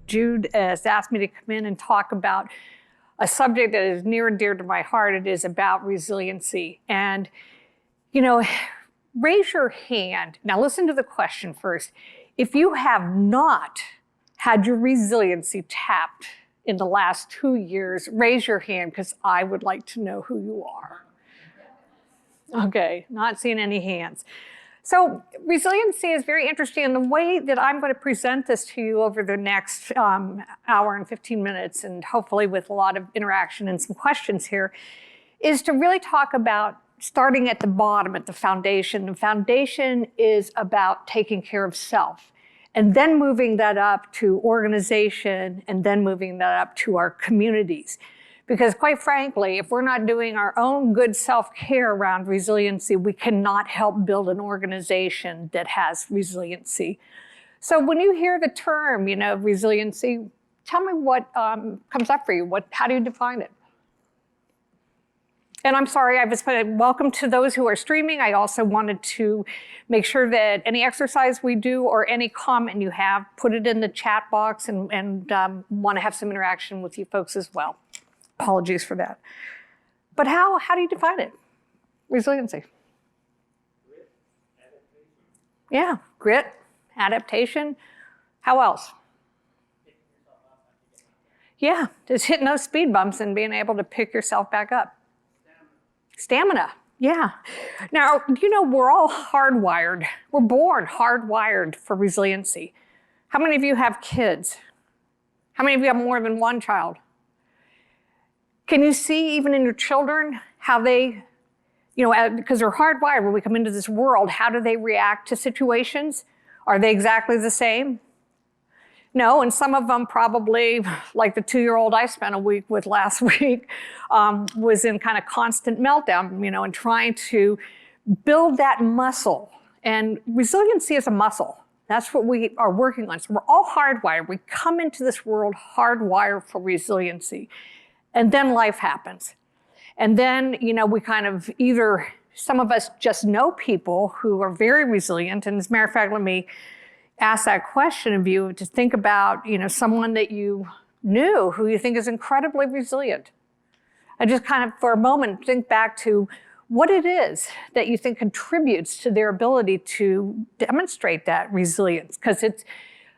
Jude has asked me to come in and talk about a subject that is near and dear to my heart. It is about resiliency. And, raise your hand. Now listen to the question first. If you have not had your resiliency tapped in the last 2 years, raise your hand because I would like to know who you are. Okay, not seeing any hands. So resiliency is very interesting, and the way that I'm going to present this to you over the next hour and 15 minutes, and hopefully with a lot of interaction and some questions here, is to really talk about starting at the bottom, at the foundation. The foundation is about taking care of self, and then moving that up to organization, and then moving that up to our communities. Because quite frankly, if we're not doing our own good self-care around resiliency, we cannot help build an organization that has resiliency. So when you hear the term, resiliency, tell me what comes up for you. How do you define it? And I'm sorry, I was welcome to those who are streaming. I also wanted to make sure that any exercise we do or any comment you have, put it in the chat box, and want to have some interaction with you folks as well. Apologies for that. But how do you define it? Resiliency. Grit, adaptation. Yeah, grit, adaptation. How else? Yeah, just hitting those speed bumps and being able to pick yourself back up. Stamina, yeah. Now, we're all hardwired. We're born hardwired for resiliency. How many of you have kids? How many of you have more than one child? Can you see even in your children how they, because they're hardwired when we come into this world, how do they react to situations? Are they exactly the same? No, and some of them probably, like the 2-year-old I spent a week with last week, was in kind of constant meltdown, and trying to build that muscle. And resiliency is a muscle. That's what we are working on. So we're all hardwired. We come into this world hardwired for resiliency. And then life happens. And then, we kind of some of us just know people who are very resilient. And as a matter of fact, let me ask that question of you to think about, someone that you knew who you think is incredibly resilient. And just kind of for a moment, think back to what it is that you think contributes to their ability to demonstrate that resilience. Because it's,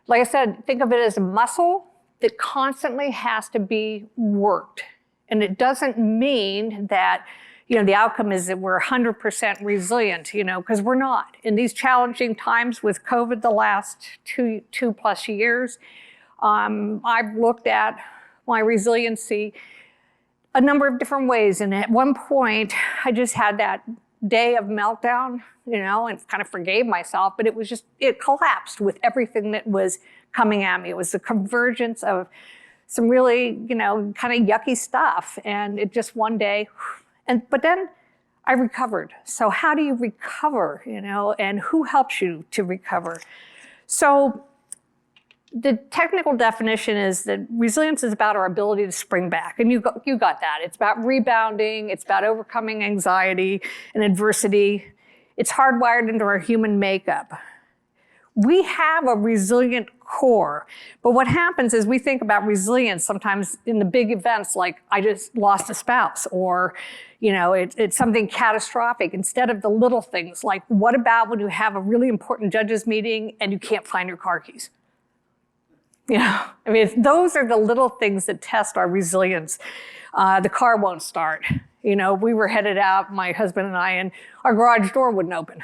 like I said, think of it as a muscle that constantly has to be worked. And it doesn't mean that, the outcome is that we're 100% resilient, because we're not. In these challenging times with COVID the last two plus years, I've looked at my resiliency a number of different ways. And at one point, I just had that day of meltdown, and kind of forgave myself, but it collapsed with everything that was coming at me. It was the convergence of some really, kind of yucky stuff. And it just one day, but then I recovered. So how do you recover, and who helps you to recover? So the technical definition is that resilience is about our ability to spring back. And you got that. It's about rebounding. It's about overcoming anxiety and adversity. It's hardwired into our human makeup. We have a resilient core, but what happens is we think about resilience sometimes in the big events like I just lost a spouse, or it's something catastrophic, instead of the little things like what about when you have a really important judges meeting and you can't find your car keys? Those are the little things that test our resilience. The car won't start. We were headed out, my husband and I, and our garage door wouldn't open.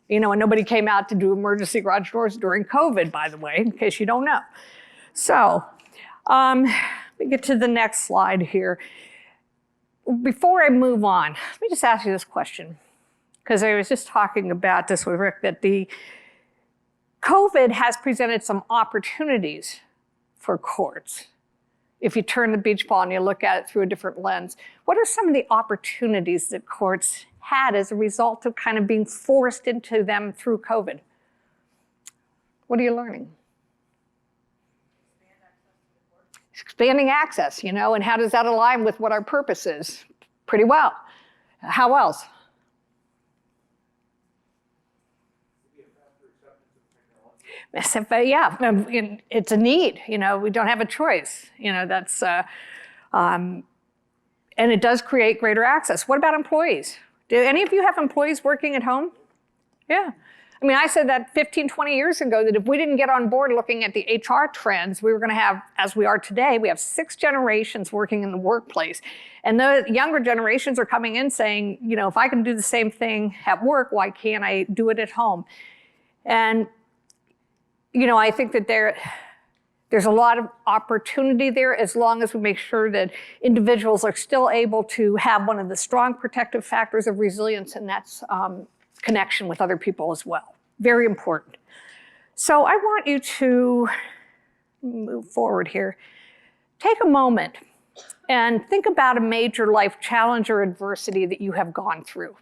And nobody came out to do emergency garage doors during COVID, by the way, in case you don't know. So let me get to the next slide here. Before I move on, let me just ask you this question, because I was just talking about this with Rick, that the COVID has presented some opportunities for courts. If you turn the beach ball and you look at it through a different lens, what are some of the opportunities that courts had as a result of kind of being forced into them through COVID? What are you learning? Expanding access, and how does that align with what our purpose is? Pretty well. How else? But yeah, it's a need. We don't have a choice. That's and it does create greater access. What about employees? Do any of you have employees working at home? Yeah. I said that 15, 20 years ago, that if we didn't get on board looking at the HR trends, we were going to have, as we are today, we have 6 generations working in the workplace. And the younger generations are coming in saying, if I can do the same thing at work, why can't I do it at home? And, I think that there's a lot of opportunity there as long as we make sure that individuals are still able to have one of the strong protective factors of resilience, and that's connection with other people as well. Very important. So I want you to move forward here. Take a moment and think about a major life challenge or adversity that you have gone through.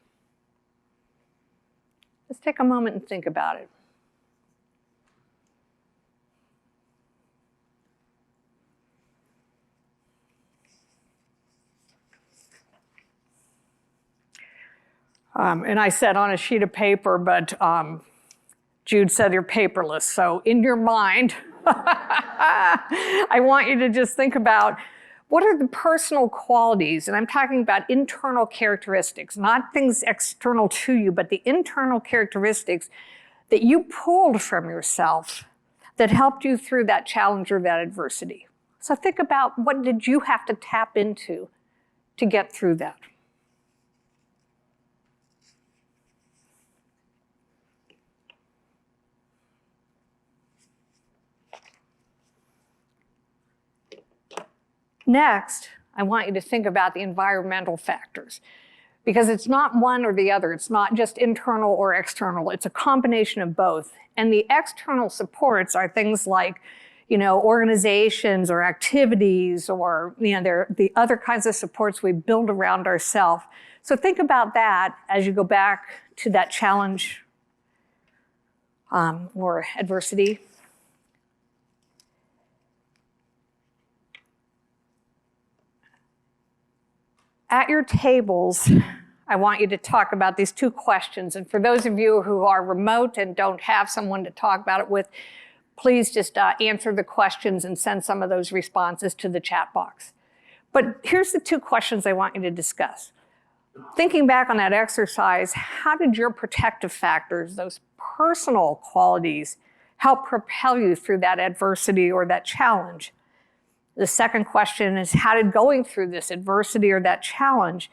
Just take a moment and think about it. And I said on a sheet of paper, but Jude said you're paperless. So in your mind, I want you to just think about what are the personal qualities, and I'm talking about internal characteristics, not things external to you, but the internal characteristics that you pulled from yourself that helped you through that challenge or that adversity. So think about what did you have to tap into to get through that. Next, I want you to think about the environmental factors, because it's not one or the other. It's not just internal or external. It's a combination of both. And the external supports are things like, organizations or activities, or they're the other kinds of supports we build around ourselves. So think about that as you go back to that challenge or adversity. At your tables, I want you to talk about these 2 questions. And for those of you who are remote and don't have someone to talk about it with, please just answer the questions and send some of those responses to the chat box. But here's the 2 questions I want you to discuss. Thinking back on that exercise, how did your protective factors, those personal qualities, help propel you through that adversity or that challenge? The second question is, how did going through this adversity or that challenge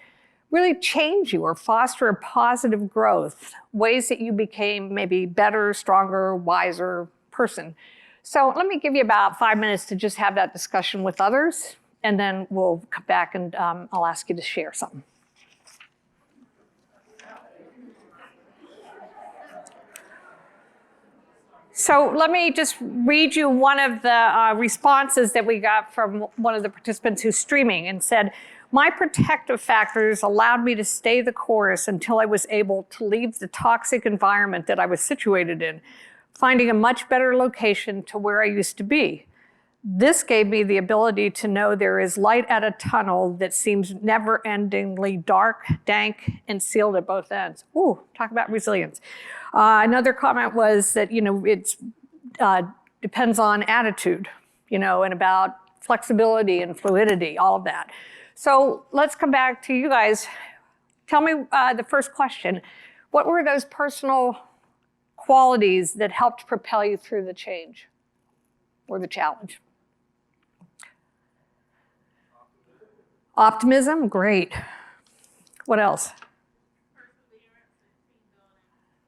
really change you or foster a positive growth, ways that you became maybe better, stronger, wiser person? So let me give you about 5 minutes to just have that discussion with others, and then we'll come back and I'll ask you to share something. So let me just read you one of the responses that we got from one of the participants who's streaming, and said, my protective factors allowed me to stay the course until I was able to leave the toxic environment that I was situated in, finding a much better location to where I used to be. This gave me the ability to know there is light at a tunnel that seems never-endingly dark, dank, and sealed at both ends. Ooh, talk about resilience. Another comment was that, it depends on attitude, and about flexibility and fluidity, all of that. So let's come back to you guys. Tell me the first question. What were those personal qualities that helped propel you through the change or the challenge? Optimism, great. What else?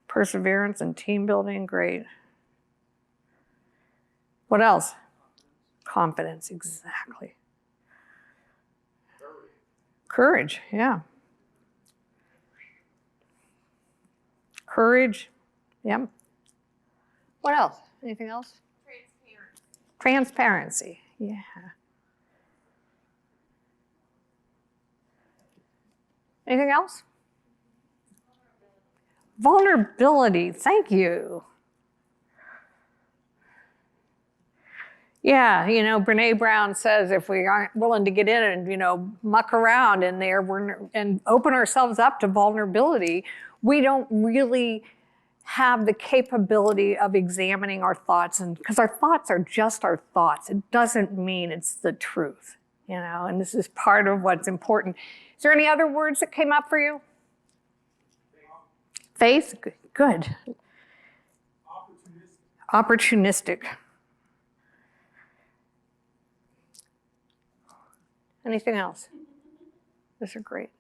Perseverance and team building, great. What else? Confidence, exactly. Courage, yeah. Courage, yeah. What else? Anything else? Transparency, yeah. Anything else? Vulnerability, thank you. Yeah, Brene Brown says if we aren't willing to get in and, muck around in there and open ourselves up to vulnerability, we don't really have the capability of examining our thoughts, and because our thoughts are just our thoughts. It doesn't mean it's the truth, and this is part of what's important. Is there any other words that came up for you? Faith? Good. Opportunistic. Anything else? Those are great.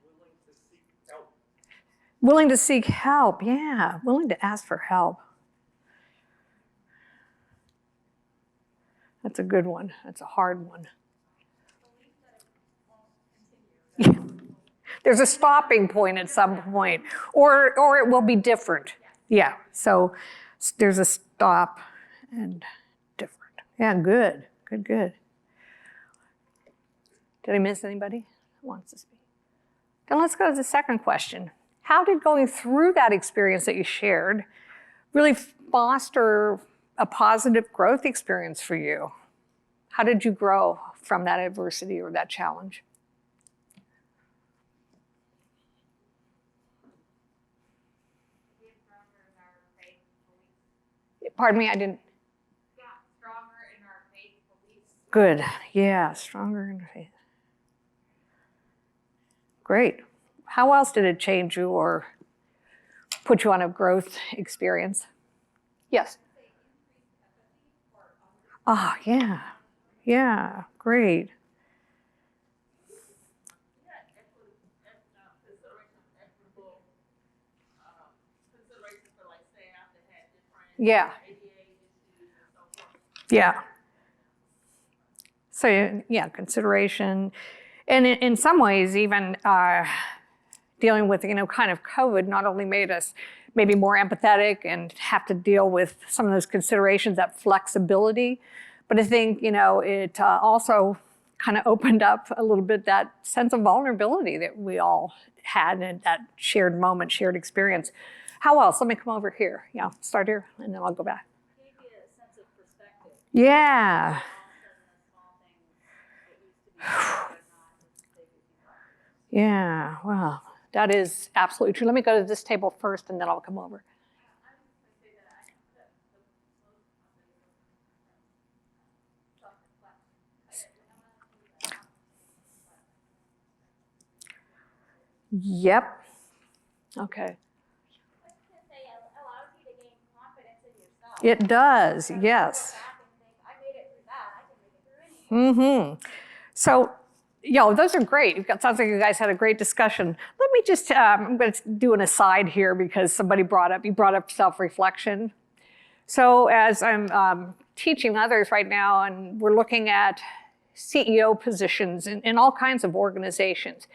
Willing to seek help. Yeah, willing to ask for help. That's a good one. That's a hard one. There's a stopping point at some point, or it will be different. Yeah, so there's a stop and different. Yeah, good. Did I miss anybody who wants to speak? Then let's go to the second question. How did going through that experience that you shared really foster a positive growth experience for you? How did you grow from that adversity or that challenge? Pardon me, I didn't. Yeah, stronger in our faith beliefs. Good, yeah, stronger in faith. Great. How else did it change you or put you on a growth experience? Yes. Ah, yeah. Yeah, great. Yeah. Yeah. So, yeah, consideration. And in some ways, even dealing with, kind of COVID not only made us maybe more empathetic and have to deal with some of those considerations, that flexibility, but I think, it also kind of opened up a little bit that sense of vulnerability that we all had in that shared moment, shared experience. How else? Let me come over here. Yeah, start here, and then I'll go back. Gave you a sense of perspective. Yeah. Yeah, well, that is absolutely true. Let me go to this table first, and then I'll come over. Yep. Okay. It does, yes. Mm-hmm. So, those are great. It sounds like you guys had a great discussion. Let me just, I'm going to do an aside here because you brought up self-reflection. So as I'm teaching others right now, and we're looking at CEO positions in all kinds of organizations,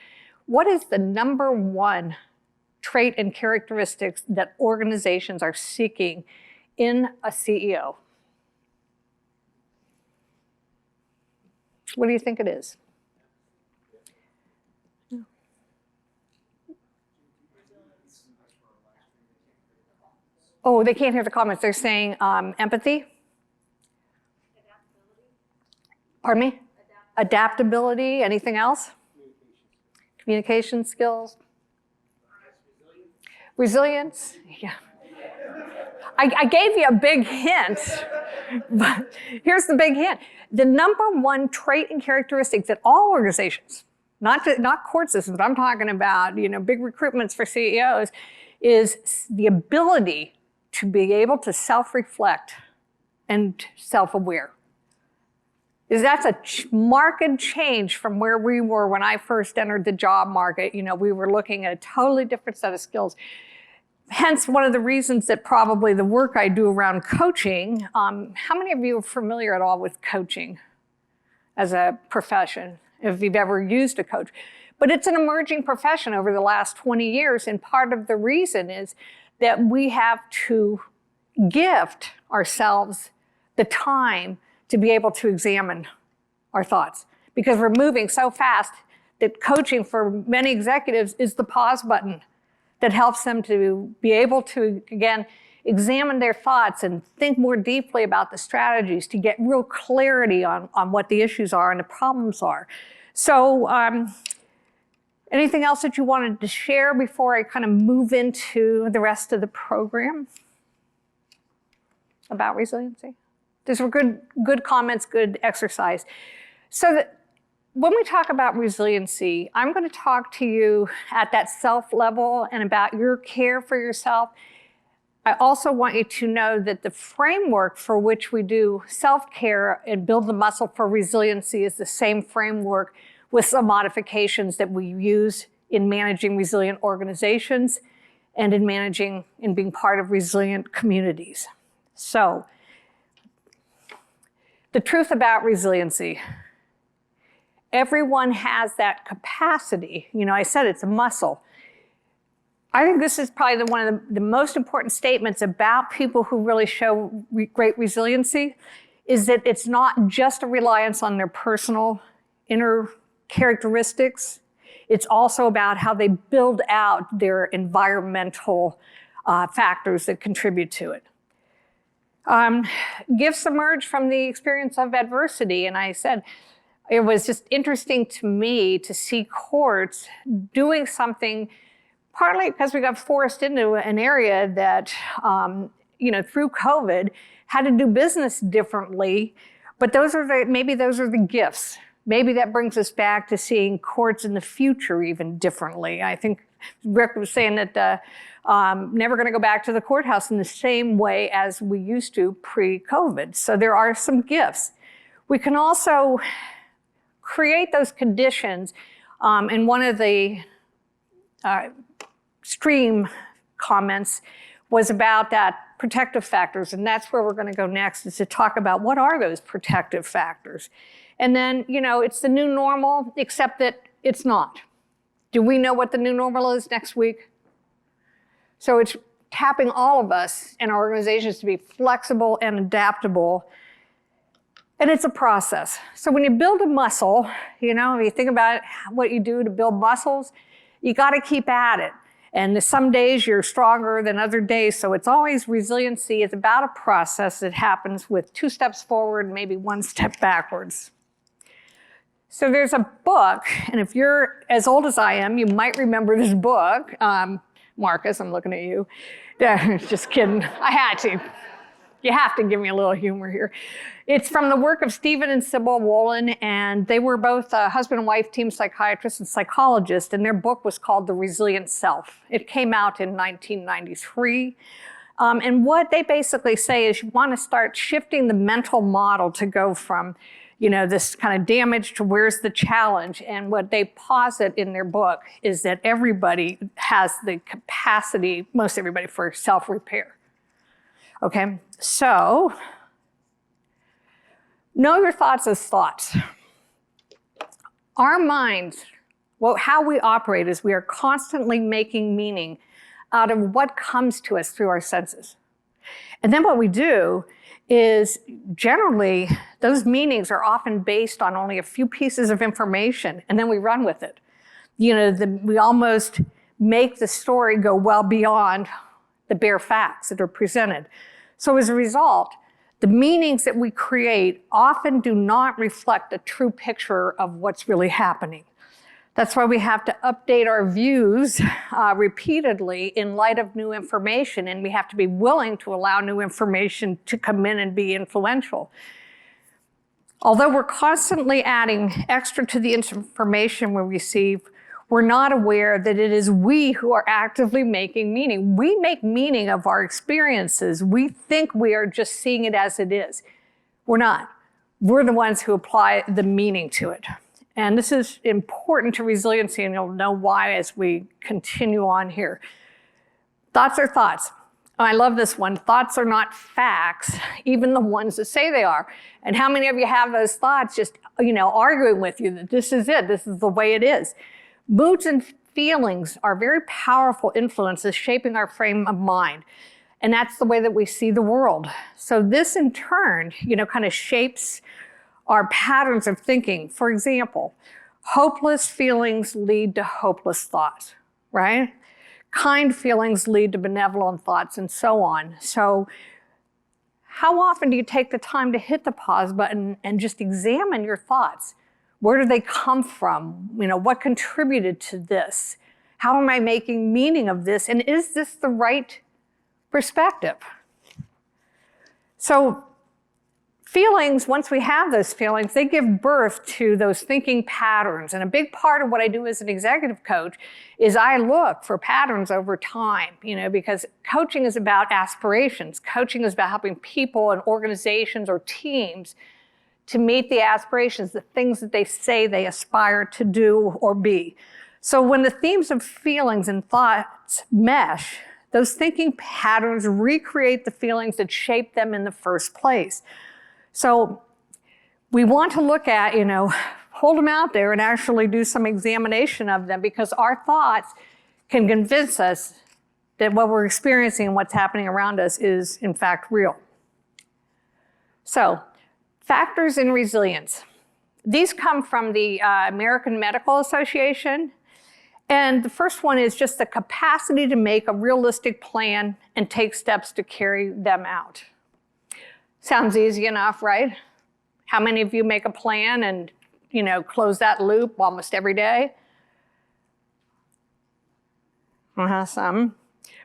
what is the number one trait and characteristics that organizations are seeking in a CEO? What do you think it is? Oh, they can't hear the comments. They're saying empathy. Pardon me? Adaptability. Anything else? Communication skills. Resilience. Yeah. I gave you a big hint, but here's the big hint. The number one trait and characteristics that all organizations, not court systems, I'm talking about, big recruitments for CEOs, is the ability to be able to self-reflect and self-aware. That's a marked change from where we were when I first entered the job market. We were looking at a totally different set of skills. Hence, one of the reasons that probably the work I do around coaching, how many of you are familiar at all with coaching as a profession, if you've ever used a coach? But it's an emerging profession over the last 20 years, and part of the reason is that we have to gift ourselves the time to be able to examine our thoughts, because we're moving so fast that coaching for many executives is the pause button that helps them to be able to, again, examine their thoughts and think more deeply about the strategies to get real clarity on what the issues are and the problems are. So anything else that you wanted to share before I kind of move into the rest of the program? about resiliency? These were good comments, good exercise. So that when we talk about resiliency, I'm going to talk to you at that self level and about your care for yourself. I also want you to know that the framework for which we do self-care and build the muscle for resiliency is the same framework with some modifications that we use in managing resilient organizations and in managing and being part of resilient communities. So, the truth about resiliency. Everyone has that capacity. You know, I said it's a muscle. I think this is probably one of the most important statements about people who really show great resiliency is that it's not just a reliance on their personal inner characteristics. It's also about how they build out their environmental factors that contribute to it. Gifts emerge from the experience of adversity, and I said, it was just interesting to me to see courts doing something, partly because we got forced into an area that, through COVID, had to do business differently. But maybe those are the gifts. Maybe that brings us back to seeing courts in the future even differently. I think Rick was saying that never going to go back to the courthouse in the same way as we used to pre-COVID. So there are some gifts. We can also create those conditions. And one of the stream comments was about that protective factors. And that's where we're going to go next, is to talk about what are those protective factors. And then, it's the new normal, except that it's not. Do we know what the new normal is next week? So it's tapping all of us in our organizations to be flexible and adaptable. And it's a process. So when you build a muscle, if you think about what you do to build muscles, you got to keep at it. And some days you're stronger than other days. So it's always resiliency. It's about a process that happens with 2 steps forward, maybe 1 step backwards. So there's a book, and if you're as old as I am, you might remember this book. Marcus, I'm looking at you. Just kidding. I had to. You have to give me a little humor here. It's from the work of Stephen and Sybil Wolin, and they were both husband and wife team psychiatrists and psychologists, and their book was called The Resilient Self. It came out in 1993. And what they basically say is you want to start shifting the mental model to go from, this kind of damage to where's the challenge. And what they posit in their book is that everybody has the capacity, most everybody, for self-repair. Okay, so know your thoughts as thoughts. Our minds, how we operate is we are constantly making meaning out of what comes to us through our senses. And then what we do is generally those meanings are often based on only a few pieces of information, and then we run with it. We almost make the story go well beyond the bare facts that are presented. So as a result, the meanings that we create often do not reflect a true picture of what's really happening. That's why we have to update our views repeatedly in light of new information, and we have to be willing to allow new information to come in and be influential. Although we're constantly adding extra to the information we receive, we're not aware that it is we who are actively making meaning. We make meaning of our experiences. We think we are just seeing it as it is. We're not. We're the ones who apply the meaning to it. And this is important to resiliency, and you'll know why as we continue on here. Thoughts are thoughts. I love this one. Thoughts are not facts, even the ones that say they are. And how many of you have those thoughts just, arguing with you that this is it, this is the way it is? Moods and feelings are very powerful influences shaping our frame of mind. And that's the way that we see the world. So this in turn, kind of shapes our patterns of thinking. For example, hopeless feelings lead to hopeless thoughts, right? Kind feelings lead to benevolent thoughts, and so on. So how often do you take the time to hit the pause button and just examine your thoughts? Where do they come from? What contributed to this? How am I making meaning of this? And is this the right perspective? So feelings, once we have those feelings, they give birth to those thinking patterns. And a big part of what I do as an executive coach is I look for patterns over time, because coaching is about aspirations. Coaching is about helping people and organizations or teams to meet the aspirations, the things that they say they aspire to do or be. So when the themes of feelings and thoughts mesh, those thinking patterns recreate the feelings that shaped them in the first place. So we want to look at, hold them out there and actually do some examination of them, because our thoughts can convince us that what we're experiencing and what's happening around us is in fact real. So, factors in resilience. These come from the American Medical Association. And the first one is just the capacity to make a realistic plan and take steps to carry them out. Sounds easy enough, right? How many of you make a plan and, close that loop almost every day? Some.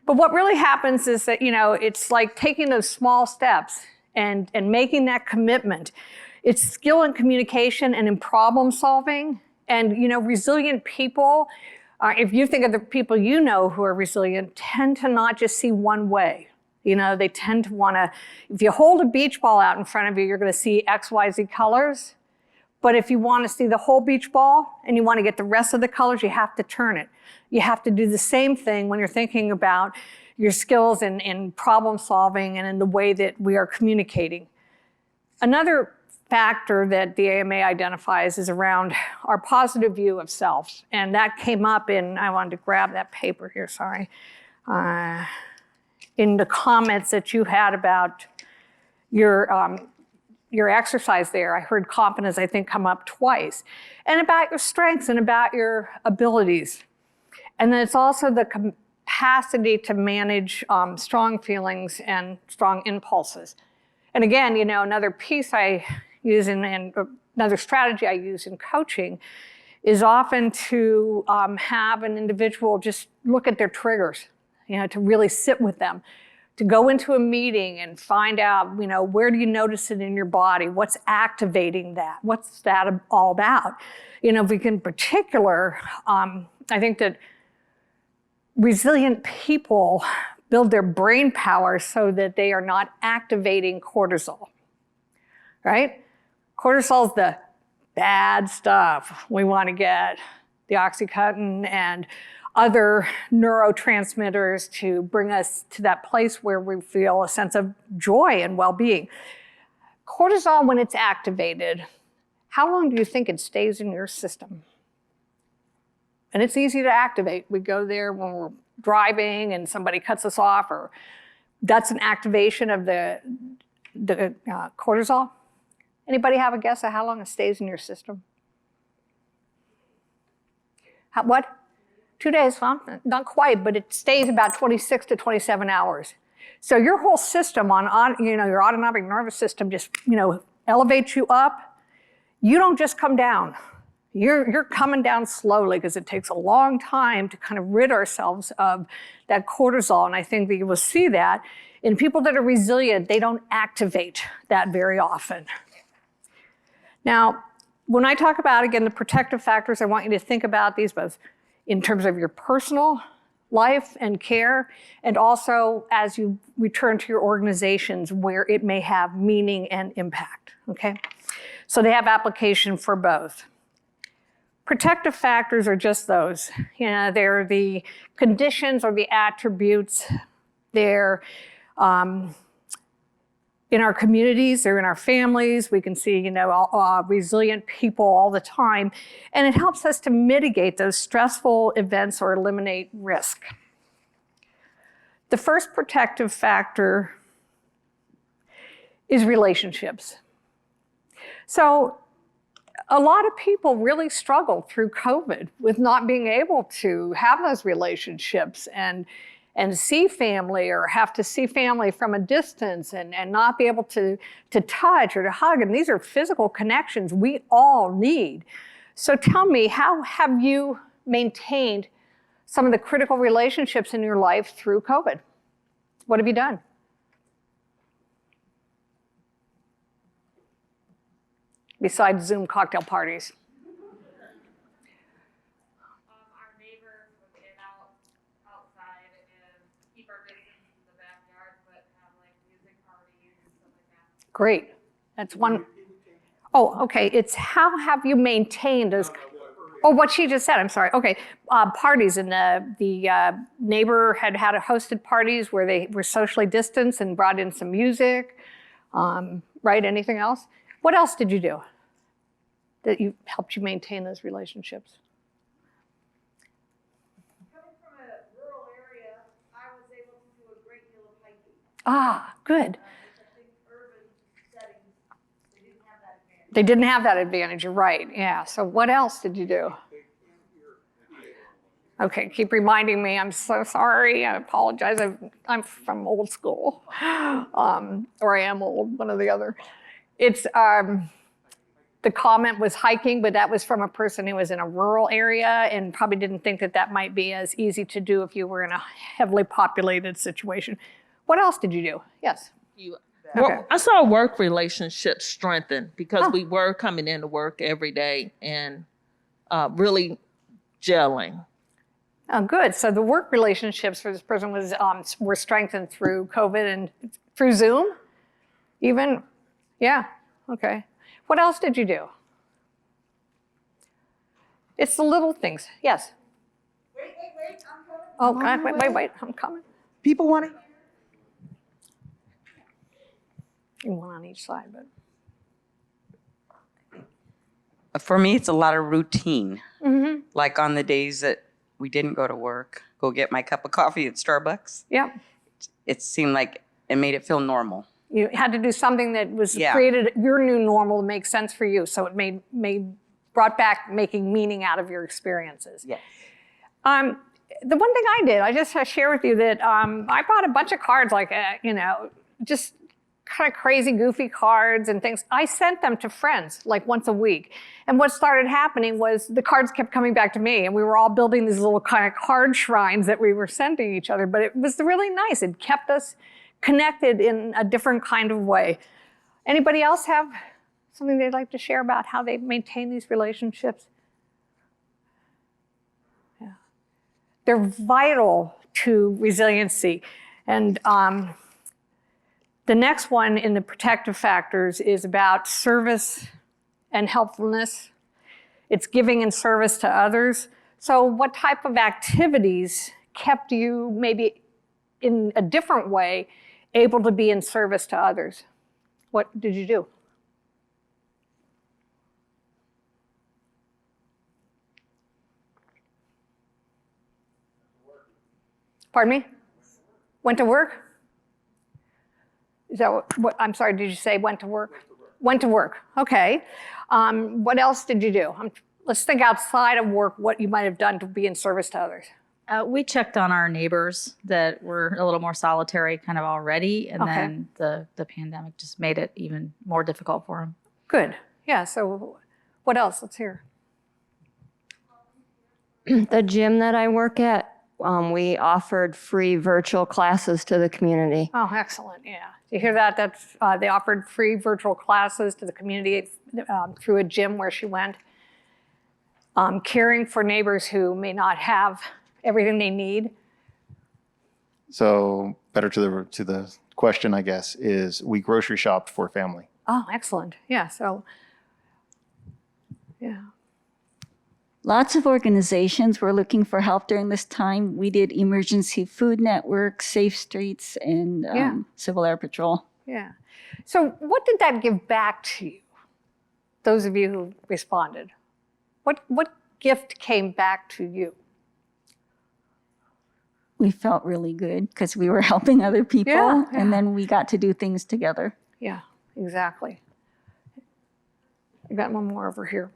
But what really happens is that, it's like taking those small steps and making that commitment. It's skill in communication and in problem solving. And, resilient people, if you think of the people who are resilient, tend to not just see one way. They tend to want to, if you hold a beach ball out in front of you, you're going to see X, Y, Z colors. But if you want to see the whole beach ball and you want to get the rest of the colors, you have to turn it. You have to do the same thing when you're thinking about your skills in problem solving and in the way that we are communicating. Another factor that the AMA identifies is around our positive view of self. And that came up I wanted to grab that paper here, sorry. In the comments that you had about your exercise there, I heard confidence, I think, come up twice. And about your strengths and about your abilities. And then it's also the capacity to manage strong feelings and strong impulses. And again, another piece I use and another strategy I use in coaching is often to have an individual just look at their triggers, to really sit with them, to go into a meeting and find out, where do you notice it in your body? What's activating that? What's that all about? In particular, I think that resilient people build their brain power so that they are not activating cortisol, right? Cortisol is the bad stuff. We want to get the Oxycontin and other neurotransmitters to bring us to that place where we feel a sense of joy and well-being. Cortisol, when it's activated, how long do you think it stays in your system? And it's easy to activate. We go there when we're driving and somebody cuts us off, or that's an activation of the cortisol. Anybody have a guess at how long it stays in your system? What? 2 days, huh? Not quite, but it stays about 26 to 27 hours. So your whole system your autonomic nervous system just, elevates you up. You don't just come down. You're coming down slowly because it takes a long time to kind of rid ourselves of that cortisol. And I think that you will see that in people that are resilient, they don't activate that very often. Now, when I talk about, again, the protective factors, I want you to think about these both in terms of your personal life and care, and also as you return to your organizations where it may have meaning and impact, okay? So they have application for both. Protective factors are just those. They're the conditions or the attributes. They're in our communities, they're in our families. We can see, resilient people all the time. And it helps us to mitigate those stressful events or eliminate risk. The first protective factor is relationships. So a lot of people really struggled through COVID with not being able to have those relationships and see family, or have to see family from a distance and not be able to touch or to hug. And these are physical connections we all need. So tell me, how have you maintained some of the critical relationships in your life through COVID? What have you done? besides Zoom cocktail parties? Our neighbors would get outside and keep our distance in the backyard, but have like music parties and stuff like that. Great. That's one. Oh, okay. It's how have you maintained those? Oh, what she just said. I'm sorry. Okay, parties, and the neighbor had hosted parties where they were socially distanced and brought in some music. Right? Anything else? What else did you do that helped you maintain those relationships? Coming from a rural area, I was able to do a great deal of hiking. Ah, good. Which I think urban settings, they didn't have that advantage. They didn't have that advantage. You're right. Yeah. So what else did you do? Okay, keep reminding me. I'm so sorry. I apologize. I'm from old school, or I am old, one or the other. It's the comment was hiking, but that was from a person who was in a rural area and probably didn't think that that might be as easy to do if you were in a heavily populated situation. What else did you do? Yes. Okay. I saw work relationships strengthen because we were coming into work every day and really gelling. Oh, good. So the work relationships for this person were strengthened through COVID and through Zoom, even. Yeah. Okay. What else did you do? It's the little things. Yes. Wait, I'm coming. Oh, God, wait. I'm coming. People want to. One on each side, but. For me, it's a lot of routine. Mm-hmm. Like on the days that we didn't go to work, go get my cup of coffee at Starbucks. Yeah. It seemed like it made it feel normal. You had to do something that was created your new normal to make sense for you. So it brought back making meaning out of your experiences. Yes. The one thing I did, I just share with you that I bought a bunch of cards, like, just kind of crazy, goofy cards and things. I sent them to friends like once a week. And what started happening was the cards kept coming back to me, and we were all building these little kind of card shrines that we were sending each other. But it was really nice. It kept us connected in a different kind of way. Anybody else have something they'd like to share about how they maintain these relationships? Yeah. They're vital to resiliency. And the next one in the protective factors is about service and helpfulness. It's giving and service to others. So what type of activities kept you maybe in a different way able to be in service to others? What did you do? Pardon me? Went to work? Is that what I'm sorry, did you say went to work? Went to work, okay. What else did you do? Let's think outside of work, what you might have done to be in service to others. We checked on our neighbors that were a little more solitary kind of already, and then the pandemic just made it even more difficult for them. Good, yeah, so what else? Let's hear. The gym that I work at, we offered free virtual classes to the community. Oh, excellent, yeah. You hear that? That's they offered free virtual classes to the community through a gym where she went. Caring for neighbors who may not have everything they need. So better to the question, I guess, is we grocery shopped for family. Oh, excellent. Yeah, so, yeah. Lots of organizations were looking for help during this time. We did Emergency Food Network, Safe Streets, and Civil Air Patrol. Yeah. So what did that give back to you, those of you who responded? What gift came back to you? We felt really good because we were helping other people, and then we got to do things together. Yeah, exactly. I got one more over here.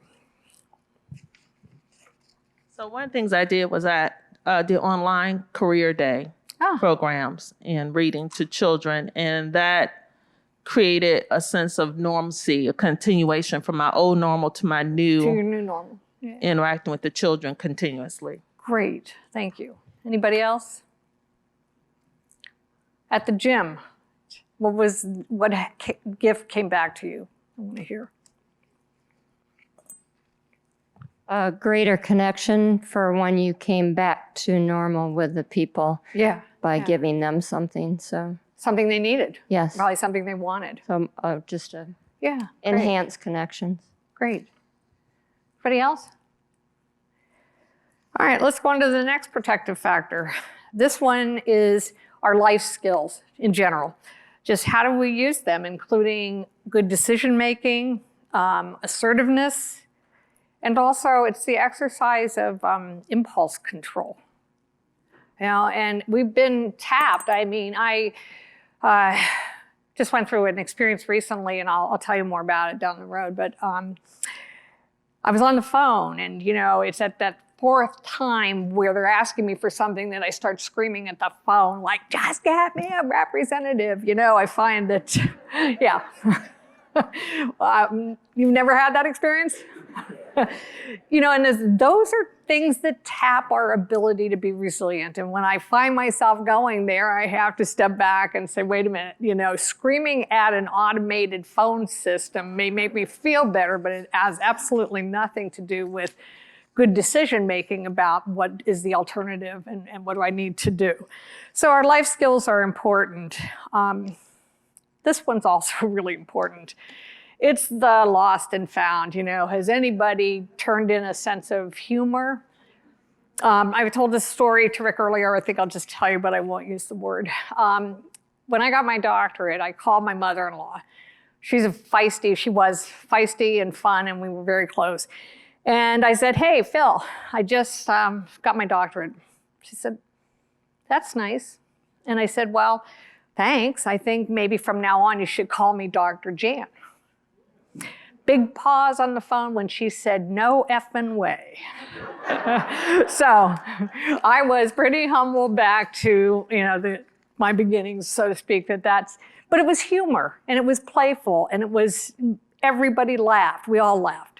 So one of the things I did was I did online career day programs and reading to children, and that created a sense of normalcy, a continuation from my old normal to my new, to your new normal. Yeah. Interacting with the children continuously. Great, thank you. Anybody else? At the gym, what gift came back to you? I want to hear. A greater connection for when you came back to normal with the people Yeah. by giving them something. So Something they needed. yes, Probably something they wanted. so just a Yeah. enhance connections. Great. Anybody else? All right, let's go on to the next protective factor. This one is our life skills in general. Just how do we use them, including good decision making, assertiveness, and also it's the exercise of impulse control. You know, and we've been tapped. I mean, I just went through an experience recently, and I'll tell you more about it down the road. But I was on the phone, and you know, it's at that fourth time where they're asking me for something that I start screaming at the phone, like, just get me a representative. You know, I find that, yeah. You've never had that experience? You know, and those are things that tap our ability to be resilient. And when I find myself going there, I have to step back and say, wait a minute, you know, screaming at an automated phone system may make me feel better, but it has absolutely nothing to do with good decision making about what is the alternative and what do I need to do. So our life skills are important. This one's also really important. It's the lost and found. You know, has anybody turned in a sense of humor? I told this story to Rick earlier. I think I'll just tell you, but I won't use the word. When I got my doctorate, I called my mother-in-law. She was feisty and fun, and we were very close. And I said, hey, Phil, I just got my doctorate. She said, that's nice. And I said, well, thanks. I think maybe from now on you should call me Dr. Jan. Big pause on the phone when she said, no effing way. So I was pretty humble back to, you know, my beginnings, so to speak, but it was humor and it was playful and it was, everybody laughed. We all laughed.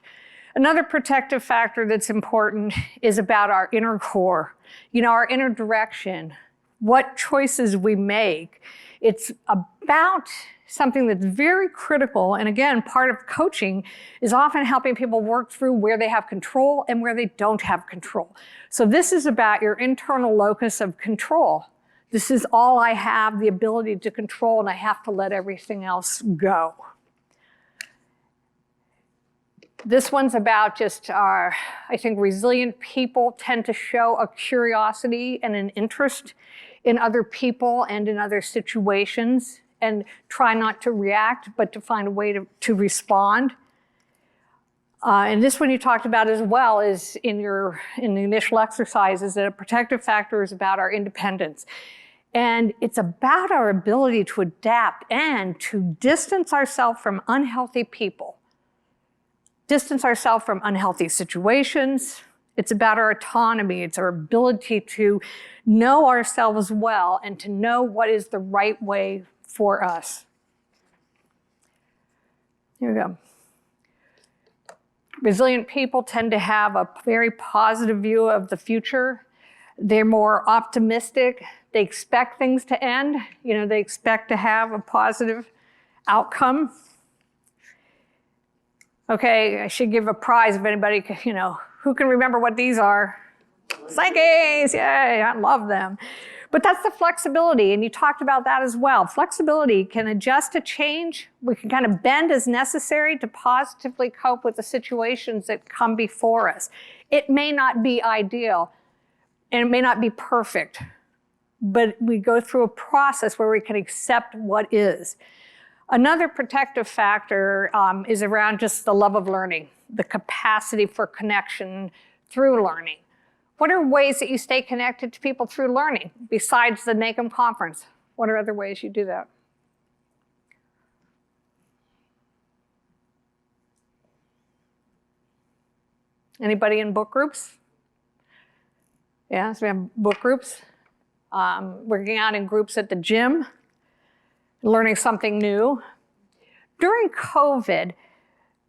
Another protective factor that's important is about our inner core, you know, our inner direction, what choices we make. It's about something that's very critical. And again, part of coaching is often helping people work through where they have control and where they don't have control. So this is about your internal locus of control. This is all I have the ability to control, and I have to let everything else go. This one's about just, I think resilient people tend to show a curiosity and an interest in other people and in other situations, and try not to react, but to find a way to respond. And this one you talked about as well is in the initial exercises, that a protective factor is about our independence. And it's about our ability to adapt and to distance ourselves from unhealthy people, distance ourselves from unhealthy situations. It's about our autonomy. It's our ability to know ourselves well and to know what is the right way for us. Here we go. Resilient people tend to have a very positive view of the future. They're more optimistic. They expect things to end. You know, they expect to have a positive outcome. Okay, I should give a prize if anybody, you know, who can remember what these are? Psyches, yay, I love them. But that's the flexibility, and you talked about that as well. Flexibility can adjust to change. We can kind of bend as necessary to positively cope with the situations that come before us. It may not be ideal, and it may not be perfect, but we go through a process where we can accept what is. Another protective factor is around just the love of learning, the capacity for connection through learning. What are ways that you stay connected to people through learning besides the NACM conference? What are other ways you do that? Anybody in book groups? Yeah, so we have book groups. Working out in groups at the gym, learning something new. During COVID,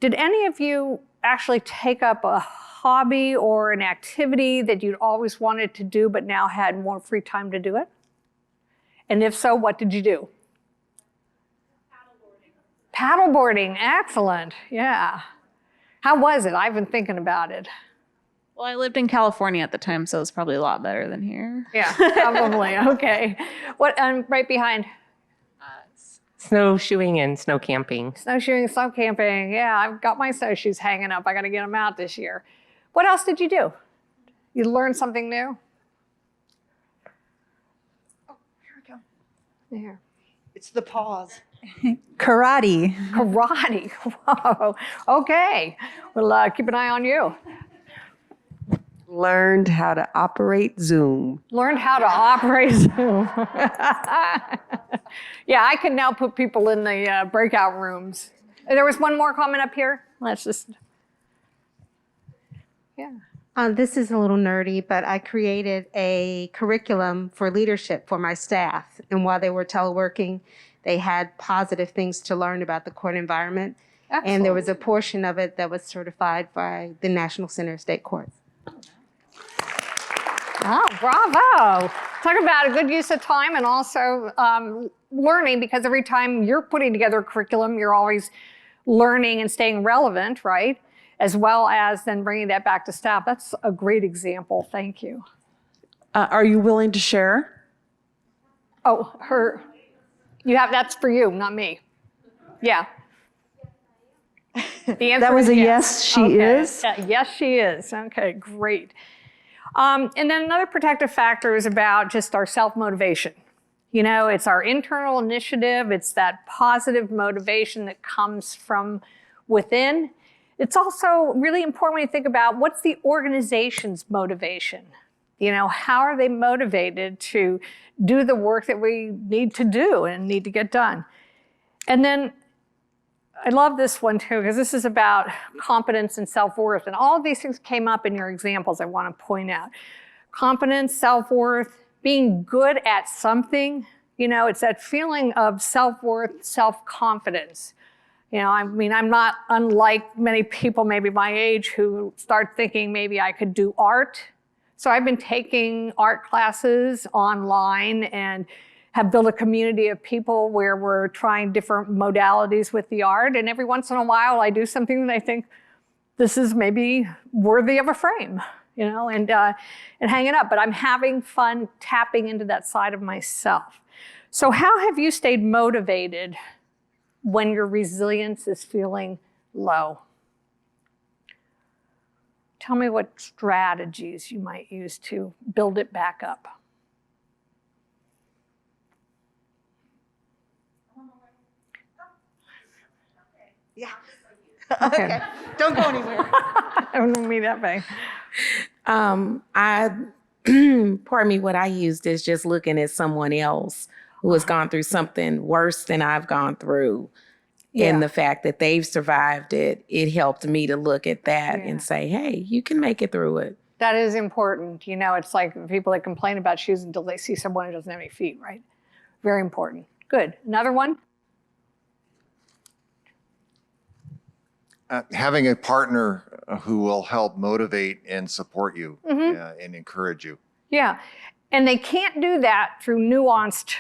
did any of you actually take up a hobby or an activity that you'd always wanted to do but now had more free time to do it? And if so, what did you do? Paddleboarding, excellent, yeah. How was it? I've been thinking about it. Well, I lived in California at the time, so it's probably a lot better than here. Yeah, probably. Okay. What? Right behind. Snowshoeing and snow camping. Snowshoeing, snow camping. Yeah, I've got my snowshoes hanging up. I got to get them out this year. What else did you do? You learned something new? Oh, here we go. There. It's the pause. Karate. Karate. Whoa. Okay. Well, keep an eye on you. Learned how to operate Zoom. Learned how to operate Zoom. Yeah, I can now put people in the breakout rooms. There was one more comment up here. Let's just, yeah. This is a little nerdy, but I created a curriculum for leadership for my staff. And while they were teleworking, they had positive things to learn about the court environment. Excellent. And there was a portion of it that was certified by the National Center of State Courts. Oh, bravo. Talk about a good use of time and also learning, because every time you're putting together a curriculum, you're always learning and staying relevant, right? As well as then bringing that back to staff. That's a great example. Thank you. Are you willing to share? Oh, that's for you, not me. Yeah. The answer That was is a yes, she is? Yes, she is. Okay, great. And then another protective factor is about just our self-motivation. You know, it's our internal initiative. It's that positive motivation that comes from within. It's also really important when you think about what's the organization's motivation. You know, how are they motivated to do the work that we need to do and need to get done? And then I love this one too, because this is about competence and self-worth. And all of these things came up in your examples I want to point out. Competence, self-worth, being good at something. You know, it's that feeling of self-worth, self-confidence. You know, I mean, I'm not unlike many people maybe my age who start thinking maybe I could do art. So I've been taking art classes online and have built a community of people where we're trying different modalities with the art. And every once in a while, I do something that I think this is maybe worthy of a frame, you know, and hang it up. But I'm having fun tapping into that side of myself. So how have you stayed motivated when your resilience is feeling low? Tell me what strategies you might use to build it back up. Yeah. Okay. Don't go anywhere. Don't mean that way. Pardon me, what I used is just looking at someone else who has gone through something worse than I've gone through. Yeah. And the fact that they've survived it, it helped me to look at that and say, hey, you can make it through it. That is important. You know, it's like people that complain about shoes until they see someone who doesn't have any feet, right? Very important. Good. Another one? Having a partner who will help motivate and support you and encourage you. Yeah. And they can't do that through nuanced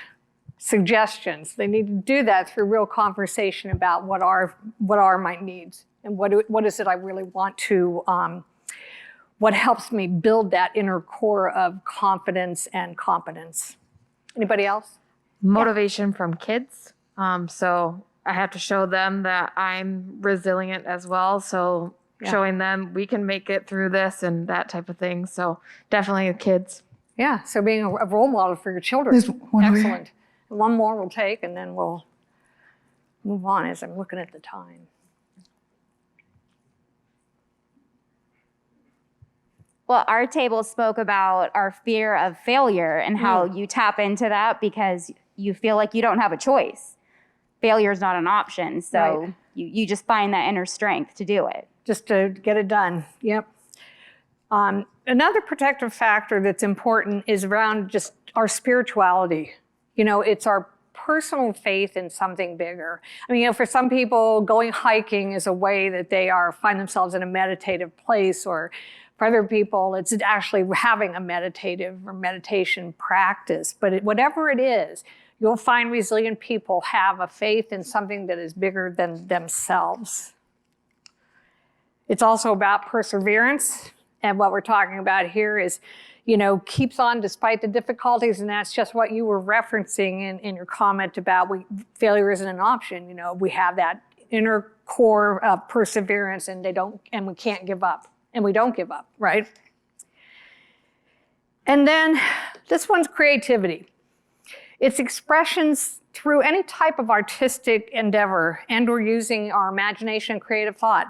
suggestions. They need to do that through real conversation about what are my needs and what is it I really want to, what helps me build that inner core of confidence and competence. Anybody else? Motivation from kids. So I have to show them that I'm resilient as well. So showing them we can make it through this and that type of thing. So definitely the kids. Yeah, so being a role model for your children. Excellent. One more we'll take and then we'll move on as I'm looking at the time. Well, our table spoke about our fear of failure and how you tap into that because you feel like you don't have a choice. Failure is not an option. So you just find that inner strength to do it. Just to get it done. Yep. Another protective factor that's important is around just our spirituality. You know, it's our personal faith in something bigger. I mean, you know, for some people, going hiking is a way that they find themselves in a meditative place, or for other people, it's actually having a meditative or meditation practice. But whatever it is, you'll find resilient people have a faith in something that is bigger than themselves. It's also about perseverance. And what we're talking about here is, keeps on despite the difficulties. And that's just what you were referencing in your comment about failure isn't an option. We have that inner core of perseverance, and we can't give up, and we don't give up, right? And then this one's creativity. It's expressions through any type of artistic endeavor and/or using our imagination and creative thought.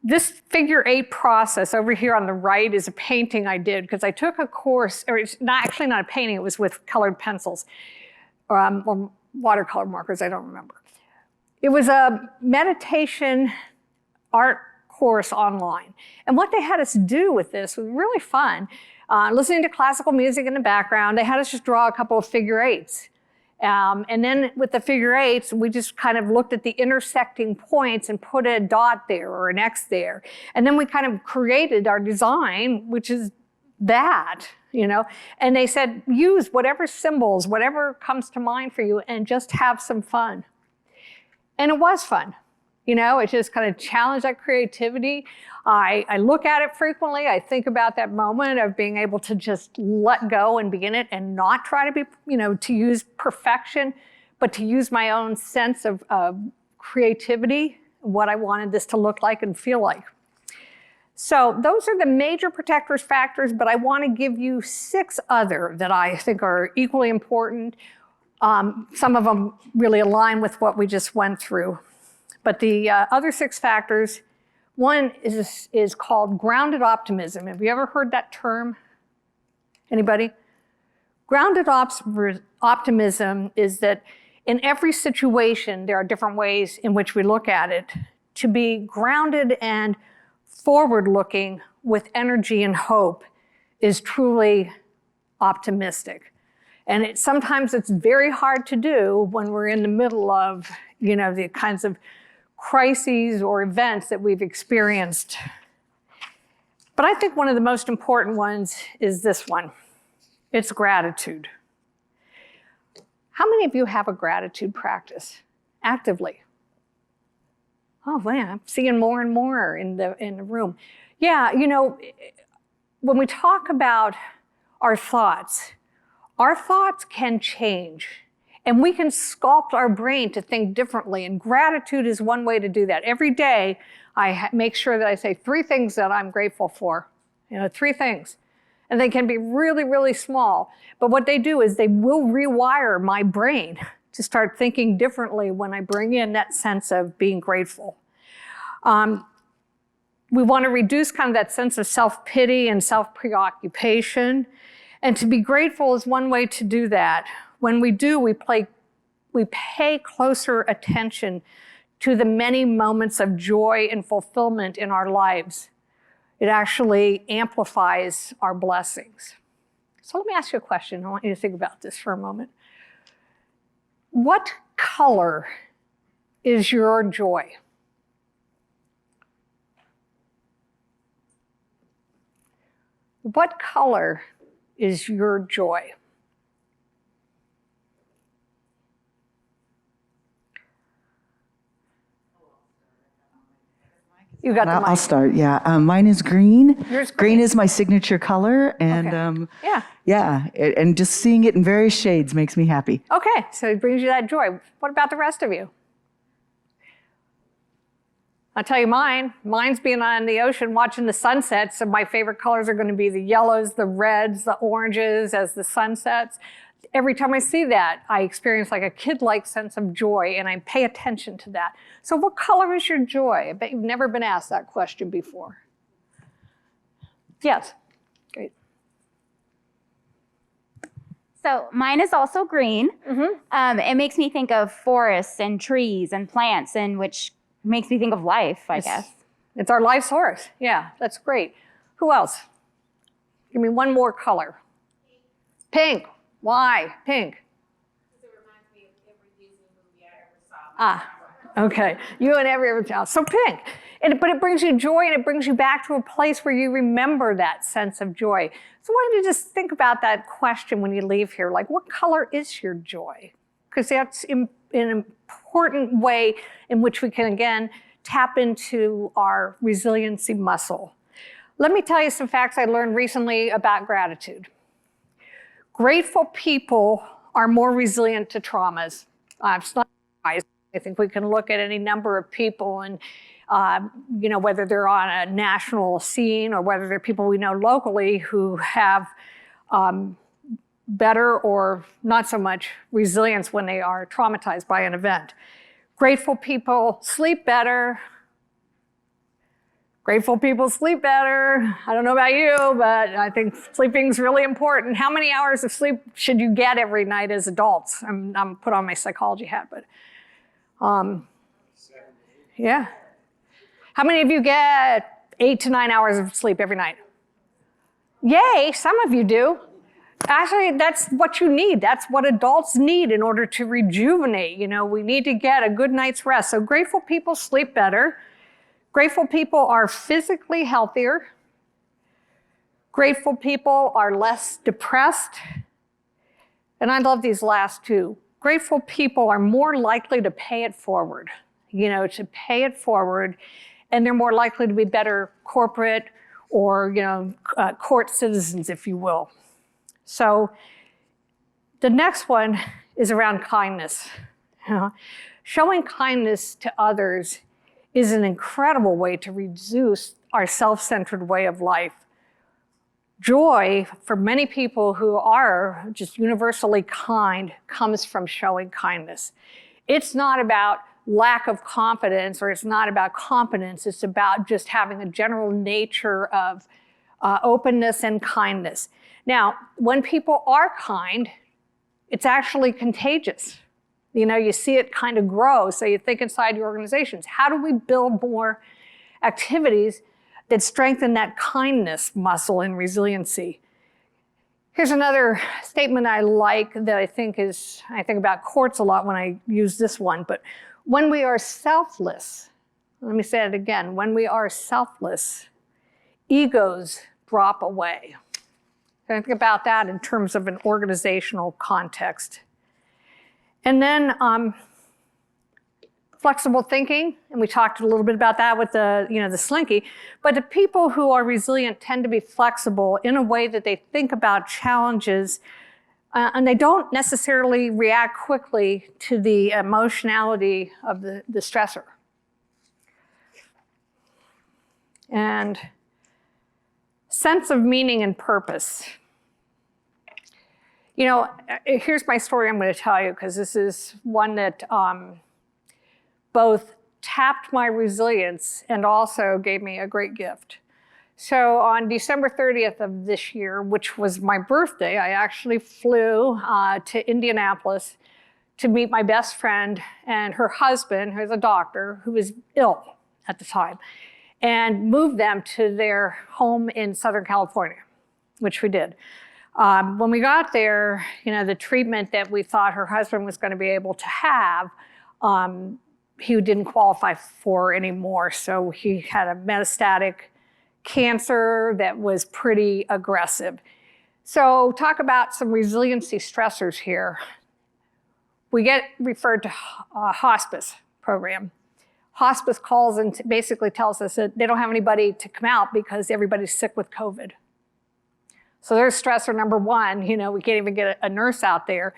This figure 8 process over here on the right is a painting I did because I took a course, or it's actually not a painting, it was with colored pencils or watercolor markers, I don't remember. It was a meditation art course online. And what they had us do with this was really fun. Listening to classical music in the background, they had us just draw a couple of figure 8s. And then with the figure 8s, we just kind of looked at the intersecting points and put a dot there or an X there. And then we kind of created our design, which is that, And they said, use whatever symbols, whatever comes to mind for you, and just have some fun. And it was fun. It just kind of challenged that creativity. I look at it frequently. I think about that moment of being able to just let go and be in it and not try to be, to use perfection, but to use my own sense of creativity, what I wanted this to look like and feel like. So those are the major protectors factors, but I want to give you 6 other that I think are equally important. Some of them really align with what we just went through. But the other 6 factors, one is called grounded optimism. Have you ever heard that term? Anybody? Grounded optimism is that in every situation, there are different ways in which we look at it. To be grounded and forward-looking with energy and hope is truly optimistic. And sometimes it's very hard to do when we're in the middle of, the kinds of crises or events that we've experienced. But I think one of the most important ones is this one. It's gratitude. How many of you have a gratitude practice actively? Oh man, I'm seeing more and more in the room. Yeah, when we talk about our thoughts can change. And we can sculpt our brain to think differently. And gratitude is one way to do that. Every day, I make sure that I say 3 things that I'm grateful for. 3 things. And they can be really, really small. But what they do is they will rewire my brain to start thinking differently when I bring in that sense of being grateful. We want to reduce kind of that sense of self-pity and self-preoccupation. And to be grateful is one way to do that. When we do, we pay closer attention to the many moments of joy and fulfillment in our lives. It actually amplifies our blessings. So let me ask you a question. I want you to think about this for a moment. What color is your joy? What color is your joy? You got the mic. I'll start. Yeah, mine is green. Yours green is my signature color, and and just seeing it in various shades makes me happy. Okay, so it brings you that joy. What about the rest of you? I'll tell you mine. Mine's being on the ocean watching the sunsets, and my favorite colors are going to be the yellows, the reds, the oranges as the sun sets. Every time I see that, I experience like a kid-like sense of joy, and I pay attention to that. So what color is your joy? I bet you've never been asked that question before. Yes, great. So mine is also green. It makes me think of forests and trees and plants, and which makes me think of life, I guess. It's our life source. Yeah, that's great. Who else? Give me one more color. Pink. Why pink? Because it reminds me of every Disney movie I ever saw. Okay. You and every other child. So pink. But it brings you joy, and it brings you back to a place where you remember that sense of joy. So why don't you just think about that question when you leave here? Like, what color is your joy? Because that's an important way in which we can, again, tap into our resiliency muscle. Let me tell you some facts I learned recently about gratitude. Grateful people are more resilient to traumas. It's not surprising. I think we can look at any number of people and whether they're on a national scene or whether they're people we know locally who have better or not so much resilience when they are traumatized by an event. Grateful people sleep better. Grateful people sleep better. I don't know about you, but I think sleeping is really important. How many hours of sleep should you get every night as adults? I'm put on my psychology hat, but yeah. How many of you get 8 to 9 hours of sleep every night? Yay, some of you do. Actually, that's what you need. That's what adults need in order to rejuvenate. We need to get a good night's rest. So grateful people sleep better. Grateful people are physically healthier. Grateful people are less depressed. And I love these last two. Grateful people are more likely to pay it forward, to pay it forward. And they're more likely to be better corporate or, court citizens, if you will. So the next one is around kindness. Showing kindness to others is an incredible way to reduce our self-centered way of life. Joy, for many people who are just universally kind, comes from showing kindness. It's not about lack of confidence or it's not about competence. It's about just having a general nature of openness and kindness. Now, when people are kind, it's actually contagious. You see it kind of grow. So you think inside your organizations, how do we build more activities that strengthen that kindness muscle and resiliency? Here's another statement I like that I think about courts a lot when I use this one, but when we are selfless, let me say it again, when we are selfless, egos drop away. Think about that in terms of an organizational context. And then flexible thinking, and we talked a little bit about that with the slinky, but the people who are resilient tend to be flexible in a way that they think about challenges and they don't necessarily react quickly to the emotionality of the stressor. And sense of meaning and purpose. Here's my story I'm going to tell you because this is one that both tapped my resilience and also gave me a great gift. So on December 30th of this year, which was my birthday, I actually flew to Indianapolis to meet my best friend and her husband, who's a doctor, who was ill at the time, and moved them to their home in Southern California, which we did. When we got there, the treatment that we thought her husband was going to be able to have, he didn't qualify for anymore. So he had a metastatic cancer that was pretty aggressive. So talk about some resiliency stressors here. We get referred to a hospice program. Hospice calls and basically tells us that they don't have anybody to come out because everybody's sick with COVID. So there's stressor number one, we can't even get a nurse out there.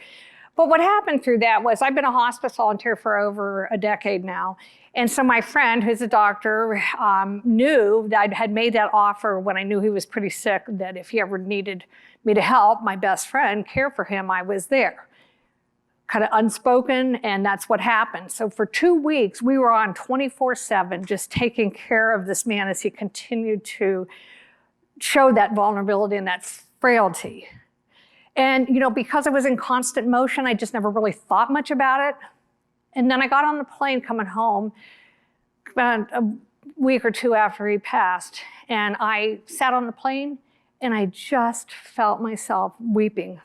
But what happened through that was I've been a hospice volunteer for over a decade now. And so my friend, who's a doctor, knew that I had made that offer when I knew he was pretty sick, that if he ever needed me to help my best friend care for him, I was there. Kind of unspoken, and that's what happened. So for 2 weeks, we were on 24/7, just taking care of this man as he continued to show that vulnerability and that frailty. And, because I was in constant motion, I just never really thought much about it. And then I got on the plane coming home about a week or two after he passed, and I sat on the plane and I just felt myself weeping.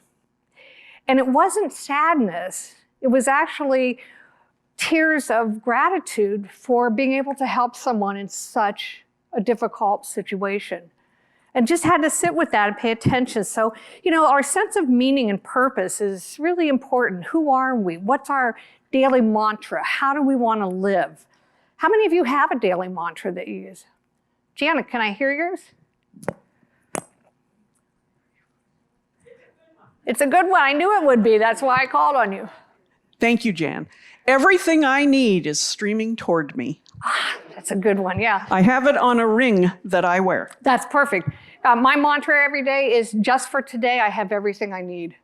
And it wasn't sadness. It was actually tears of gratitude for being able to help someone in such a difficult situation. And just had to sit with that and pay attention. So, our sense of meaning and purpose is really important. Who are we? What's our daily mantra? How do we want to live? How many of you have a daily mantra that you use? Janet, can I hear yours? It's a good one. I knew it would be. That's why I called on you. Thank you, Jan. Everything I need is streaming toward me. That's a good one, yeah. I have it on a ring that I wear. That's perfect. My mantra every day is just for today, I have everything I need.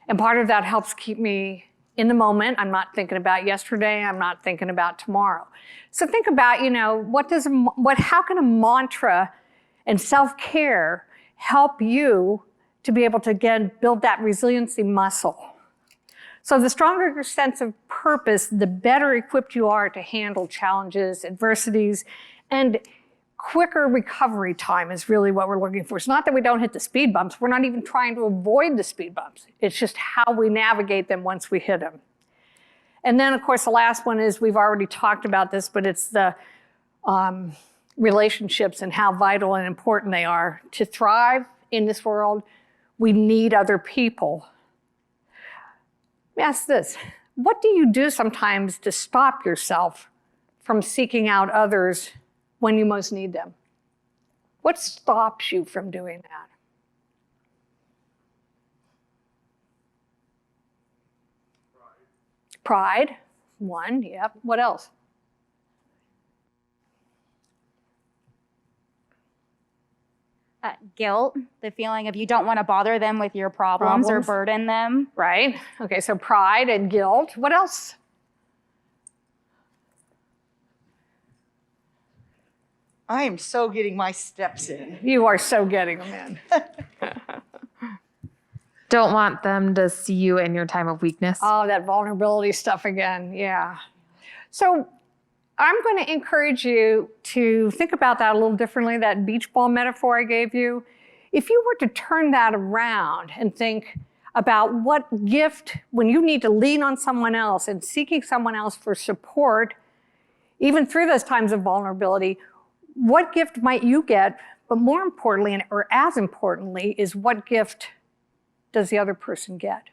And part of that helps keep me in the moment. I'm not thinking about yesterday. I'm not thinking about tomorrow. So think about, how can a mantra and self-care help you to be able to, again, build that resiliency muscle? So the stronger your sense of purpose, the better equipped you are to handle challenges, adversities, and quicker recovery time is really what we're looking for. It's not that we don't hit the speed bumps. We're not even trying to avoid the speed bumps. It's just how we navigate them once we hit them. And then, of course, the last one is, we've already talked about this, but it's the relationships and how vital and important they are. To thrive in this world, we need other people. Let me ask this. What do you do sometimes to stop yourself from seeking out others when you most need them? What stops you from doing that? Pride. One, yep. What else? Guilt, the feeling of you don't want to bother them with your problems or burden them. Right. Okay, so pride and guilt. What else? I am so getting my steps in. You are so getting them in. Don't want them to see you in your time of weakness. Oh, that vulnerability stuff again. Yeah. So I'm going to encourage you to think about that a little differently, that beach ball metaphor I gave you. If you were to turn that around and think about what gift, when you need to lean on someone else and seeking someone else for support, even through those times of vulnerability, what gift might you get? But more importantly, or as importantly, is what gift does the other person get?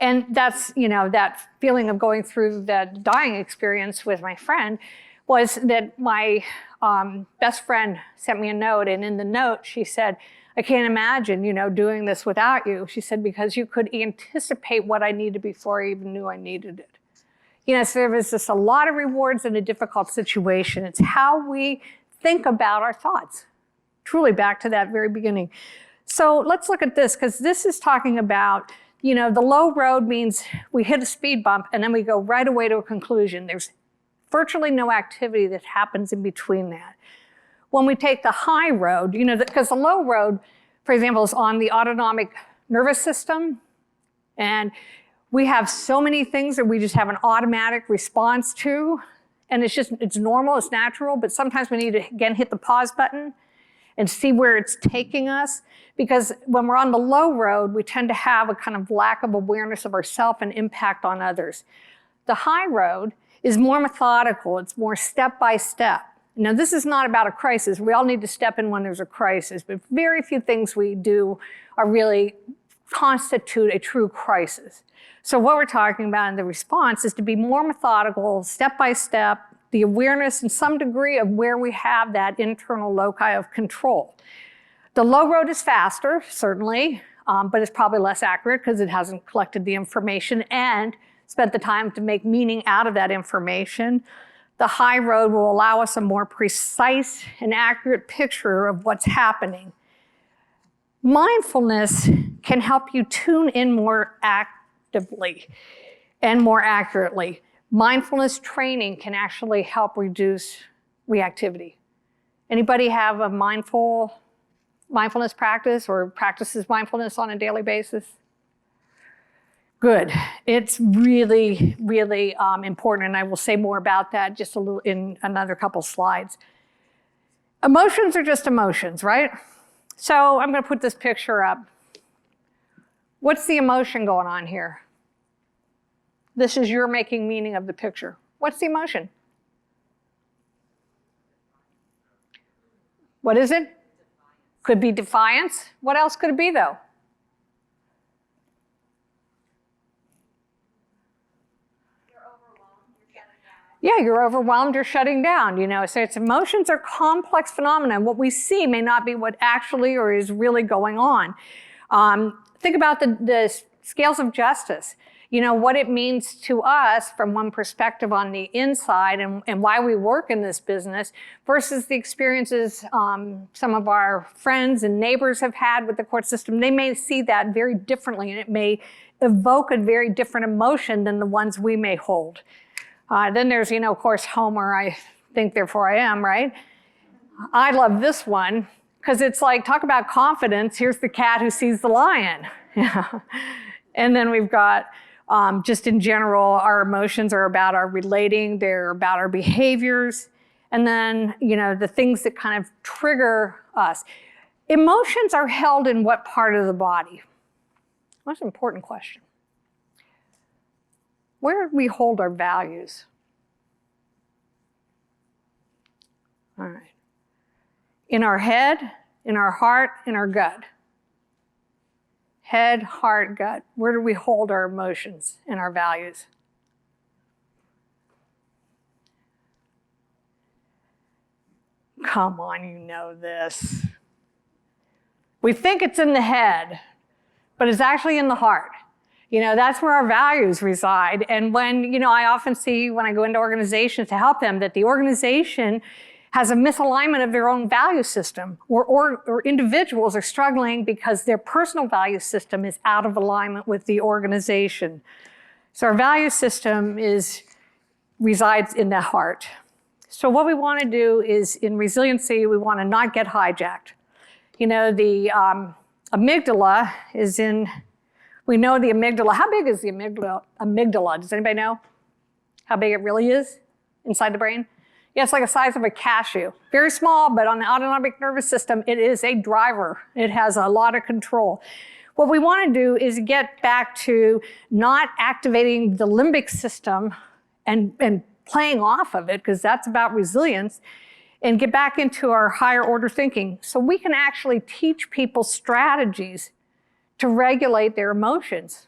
And that's, that feeling of going through that dying experience with my friend was that my best friend sent me a note. And in the note, she said, I can't imagine, doing this without you. She said, because you could anticipate what I needed before I even knew I needed it. So there was just a lot of rewards in a difficult situation. It's how we think about our thoughts. Truly back to that very beginning. So let's look at this, because this is talking about, the low road means we hit a speed bump and then we go right away to a conclusion. There's virtually no activity that happens in between that. When we take the high road, because the low road, for example, is on the autonomic nervous system. And we have so many things that we just have an automatic response to. And it's normal, it's natural, but sometimes we need to, again, hit the pause button and see where it's taking us. Because when we're on the low road, we tend to have a kind of lack of awareness of ourselves and impact on others. The high road is more methodical. It's more step by step. Now, this is not about a crisis. We all need to step in when there's a crisis, but very few things we do are really constitute a true crisis. So what we're talking about in the response is to be more methodical, step by step, the awareness and some degree of where we have that internal loci of control. The low road is faster, certainly, but it's probably less accurate because it hasn't collected the information and spent the time to make meaning out of that information. The high road will allow us a more precise and accurate picture of what's happening. Mindfulness can help you tune in more actively and more accurately. Mindfulness training can actually help reduce reactivity. Anybody have a mindfulness practice or practices mindfulness on a daily basis? Good. It's really, really important, and I will say more about that just a little in another couple slides. Emotions are just emotions, right? So I'm going to put this picture up. What's the emotion going on here? This is your making meaning of the picture. What's the emotion? What is it? Could be defiance. What else could it be, though? Yeah, you're overwhelmed, you're shutting down, So it's emotions are complex phenomena. What we see may not be what actually or is really going on. think about the scales of justice. What it means to us from one perspective on the inside and why we work in this business versus the experiences some of our friends and neighbors have had with the court system. They may see that very differently, and it may evoke a very different emotion than the ones we may hold. Then there's, of course, Homer, I think, therefore I am, right? I love this one because it's like, talk about confidence. Here's the cat who sees the lion. And then we've got, just in general, our emotions are about our relating. They're about our behaviors. And then, the things that kind of trigger us. Emotions are held in what part of the body? That's an important question. Where do we hold our values? All right. In our head, in our heart, in our gut. Head, heart, gut. Where do we hold our emotions and our values? Come on, you know this. We think it's in the head, but it's actually in the heart. That's where our values reside. And when, I often see when I go into organizations to help them that the organization has a misalignment of their own value system, or individuals are struggling because their personal value system is out of alignment with the organization. So our value system resides in the heart. So what we want to do is, in resiliency, we want to not get hijacked. The amygdala is in, we know the amygdala. How big is the amygdala? Does anybody know how big it really is inside the brain? Yeah, it's like the size of a cashew. Very small, but on the autonomic nervous system, it is a driver. It has a lot of control. What we want to do is get back to not activating the limbic system and playing off of it, because that's about resilience, and get back into our higher order thinking so we can actually teach people strategies to regulate their emotions.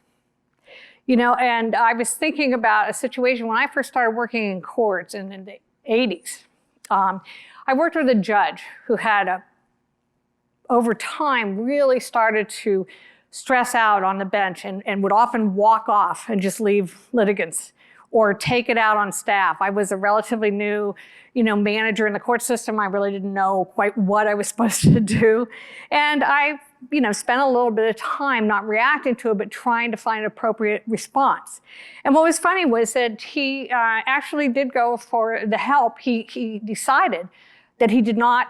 And I was thinking about a situation when I first started working in courts in the 80s. I worked with a judge who had, over time, really started to stress out on the bench and would often walk off and just leave litigants or take it out on staff. I was a relatively new, manager in the court system. I really didn't know quite what I was supposed to do. And I, spent a little bit of time not reacting to it, but trying to find an appropriate response. And what was funny was that he actually did go for the help. He decided that he did not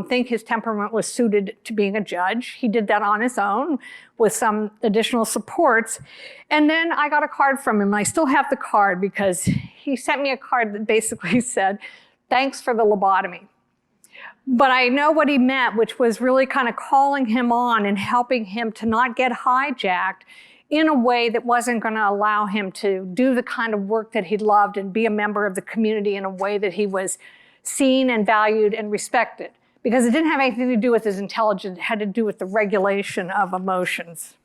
think his temperament was suited to being a judge. He did that on his own with some additional supports. And then I got a card from him. I still have the card because he sent me a card that basically said, "Thanks for the lobotomy." But I know what he meant, which was really kind of calling him on and helping him to not get hijacked in a way that wasn't going to allow him to do the kind of work that he loved and be a member of the community in a way that he was seen and valued and respected. Because it didn't have anything to do with his intelligence, it had to do with the regulation of emotions.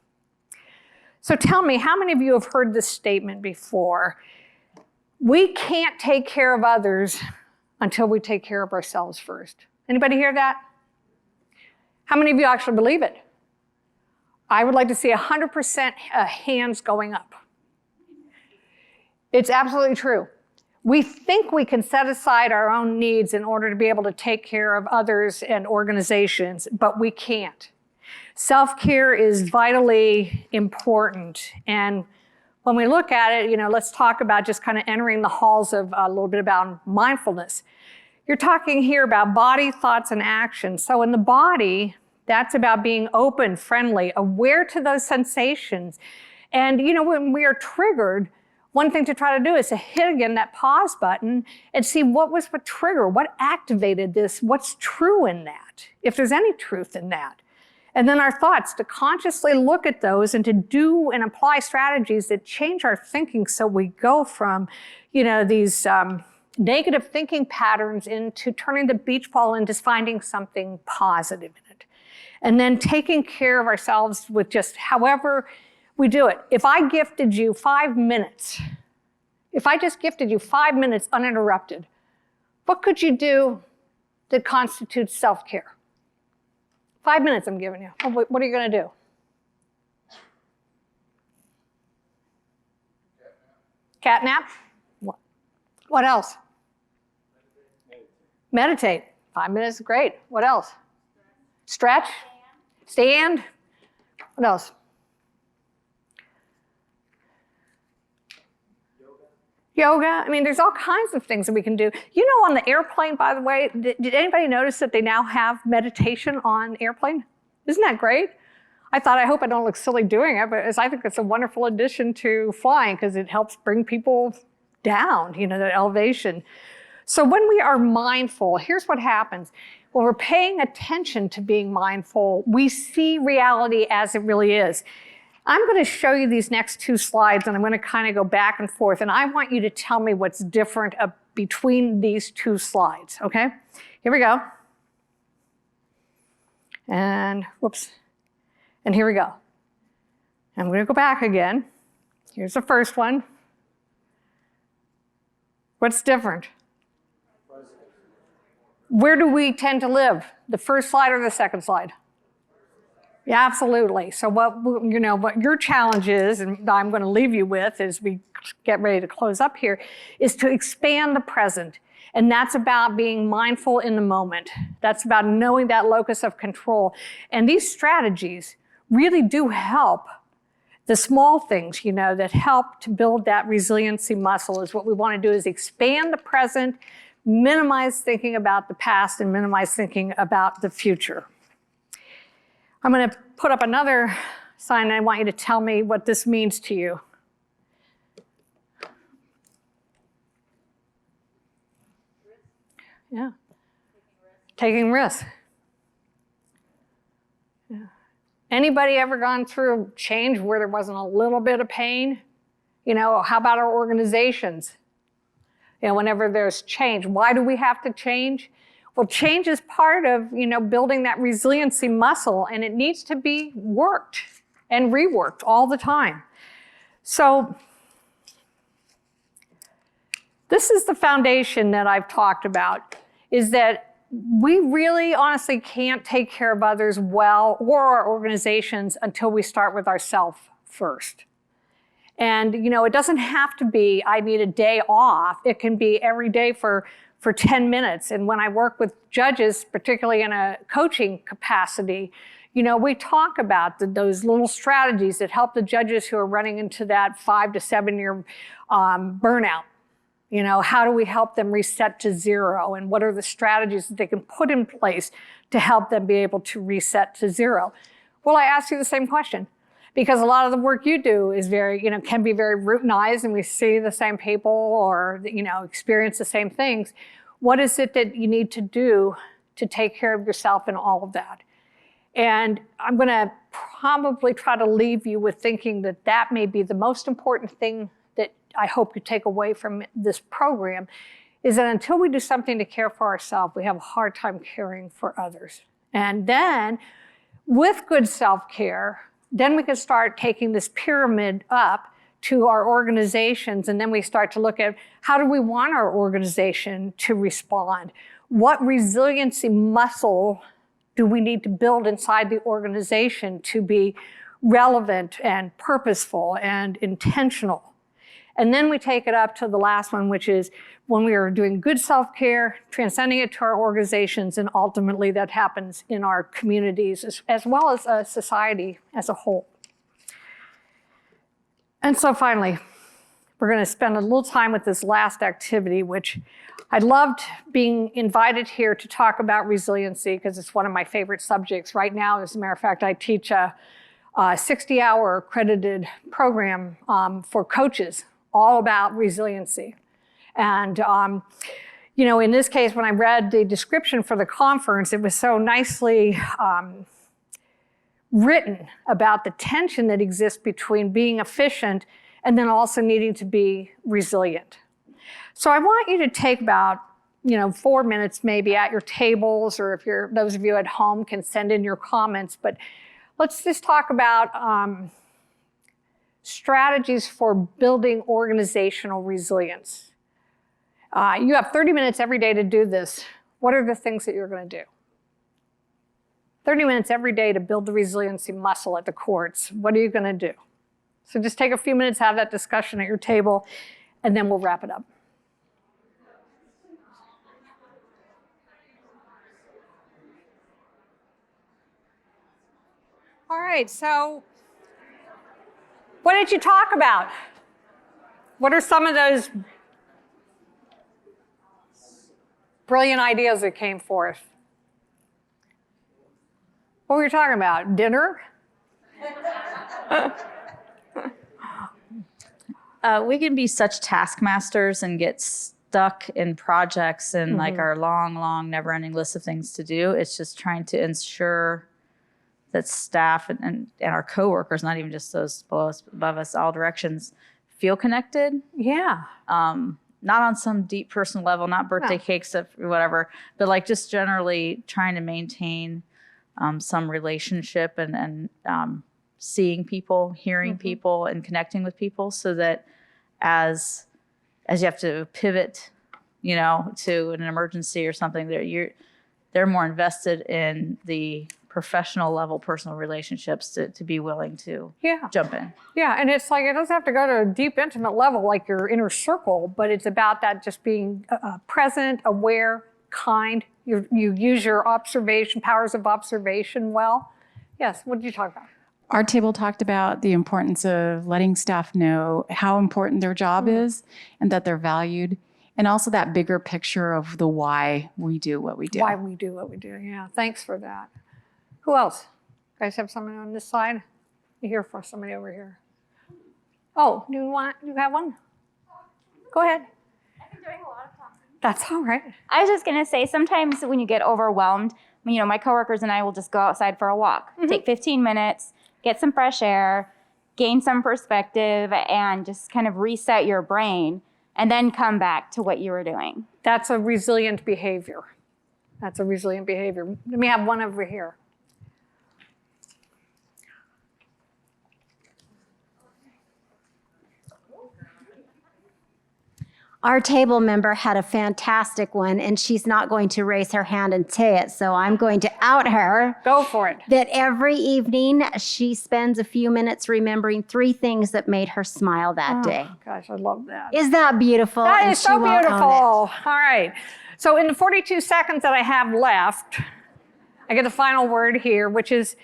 So tell me, how many of you have heard this statement before? We can't take care of others until we take care of ourselves first. Anybody hear that? How many of you actually believe it? I would like to see 100% hands going up. It's absolutely true. We think we can set aside our own needs in order to be able to take care of others and organizations, but we can't. Self-care is vitally important. And when we look at it, let's talk about just kind of entering the halls of a little bit about mindfulness. You're talking here about body, thoughts, and actions. So in the body, that's about being open, friendly, aware to those sensations. And when we are triggered, one thing to try to do is to hit again that pause button and see what was the trigger, what activated this, what's true in that, if there's any truth in that. And then our thoughts, to consciously look at those and to do and apply strategies that change our thinking so we go from, these negative thinking patterns into turning the beach ball into finding something positive in it. And then taking care of ourselves with just however we do it. If I gifted you 5 minutes, if I just gifted you 5 minutes uninterrupted, what could you do that constitutes self-care? 5 minutes I'm giving you. What are you going to do? Cat nap? What else? Meditate. 5 minutes is great. What else? Stretch? Stand? What else? Yoga. I mean, there's all kinds of things that we can do. You know, on the airplane, by the way, did anybody notice that they now have meditation on airplane? Isn't that great? I hope I don't look silly doing it, but I think it's a wonderful addition to flying because it helps bring people down, you know, the elevation. So when we are mindful, here's what happens. When we're paying attention to being mindful, we see reality as it really is. I'm going to show you these next 2 slides, and I'm going to kind of go back and forth, and I want you to tell me what's different between these 2 slides, okay? Here we go. And whoops. And here we go. I'm going to go back again. Here's the first one. What's different? Where do we tend to live? The first slide or the second slide? Yeah, absolutely. So what your challenge is, and I'm going to leave you with as we get ready to close up here, is to expand the present. And that's about being mindful in the moment. That's about knowing that locus of control. And these strategies really do help. The small things, you know, that help to build that resiliency muscle is what we want to do is expand the present, minimize thinking about the past, and minimize thinking about the future. I'm going to put up another sign, and I want you to tell me what this means to you. Yeah. Taking risks. Yeah. Anybody ever gone through change where there wasn't a little bit of pain? You know, how about our organizations? You know, whenever there's change, why do we have to change? Well, change is part of, you know, building that resiliency muscle, and it needs to be worked and reworked all the time. So this is the foundation that I've talked about, is that we really honestly can't take care of others well or our organizations until we start with ourselves first. And, you know, it doesn't have to be, I need a day off. It can be every day for 10 minutes. And when I work with judges, particularly in a coaching capacity, you know, we talk about those little strategies that help the judges who are running into that 5 to 7 year burnout. You know, how do we help them reset to 0? And what are the strategies that they can put in place to help them be able to reset to 0? Well, I ask you the same question. Because a lot of the work you do is very, you know, can be very routinized, and we see the same people or, you know, experience the same things. What is it that you need to do to take care of yourself in all of that? And I'm going to probably try to leave you with thinking that that may be the most important thing that I hope you take away from this program, is that until we do something to care for ourselves, we have a hard time caring for others. And then with good self-care, then we can start taking this pyramid up to our organizations, and then we start to look at how do we want our organization to respond? What resiliency muscle do we need to build inside the organization to be relevant and purposeful and intentional? And then we take it up to the last one, which is when we are doing good self-care, transcending it to our organizations, and ultimately that happens in our communities as well as society as a whole. And so finally, we're going to spend a little time with this last activity, which I loved being invited here to talk about resiliency because it's one of my favorite subjects. Right now, as a matter of fact, I teach a 60-hour accredited program for coaches all about resiliency. And, you know, in this case, when I read the description for the conference, it was so nicely written about the tension that exists between being efficient and then also needing to be resilient. So I want you to take about, you know, 4 minutes maybe at your tables, or if you're, those of you at home can send in your comments, but let's just talk about strategies for building organizational resilience. You have 30 minutes every day to do this. What are the things that you're going to do? 30 minutes every day to build the resiliency muscle at the courts. What are you going to do? So just take a few minutes, have that discussion at your table. and then we'll wrap it up. All right, so what did you talk about? What are some of those brilliant ideas that came forth? What were you talking about? Dinner? We can be such taskmasters and get stuck in projects and like our long, never-ending list of things to do. It's just trying to ensure that staff and our coworkers, not even just those above us, all directions, feel connected. Yeah. Not on some deep personal level, not birthday cakes or whatever, but like just generally trying to maintain some relationship and seeing people, hearing people, and connecting with people, so that as you have to pivot, to an emergency or something, they're more invested in the professional level, personal relationships to be willing to jump in. Yeah, and it's like, it doesn't have to go to a deep, intimate level like your inner circle, but it's about that just being present, aware, kind. You use your powers of observation well. Yes, what did you talk about? Our table talked about the importance of letting staff know how important their job is and that they're valued. And also that bigger picture of the why we do what we do. Why we do what we do, yeah. Thanks for that. Who else? You guys have someone on this side? You hear for somebody over here. Oh, you have one? Go ahead. I've been doing a lot of talking. That's all right. I was just gonna say, sometimes when you get overwhelmed, my coworkers and I will just go outside for a walk, take 15 minutes, get some fresh air, gain some perspective, and just kind of reset your brain, and then come back to what you were doing. That's a resilient behavior. Let me have one over here. Our table member had a fantastic one, and she's not going to raise her hand and say it, so I'm going to out her. Go for it. That every evening she spends a few minutes remembering 3 things that made her smile that day. Gosh, I love that. Is that beautiful? That And is she so won't beautiful. own it. All right. So in the 42 seconds that I have left, I get the final word here, which is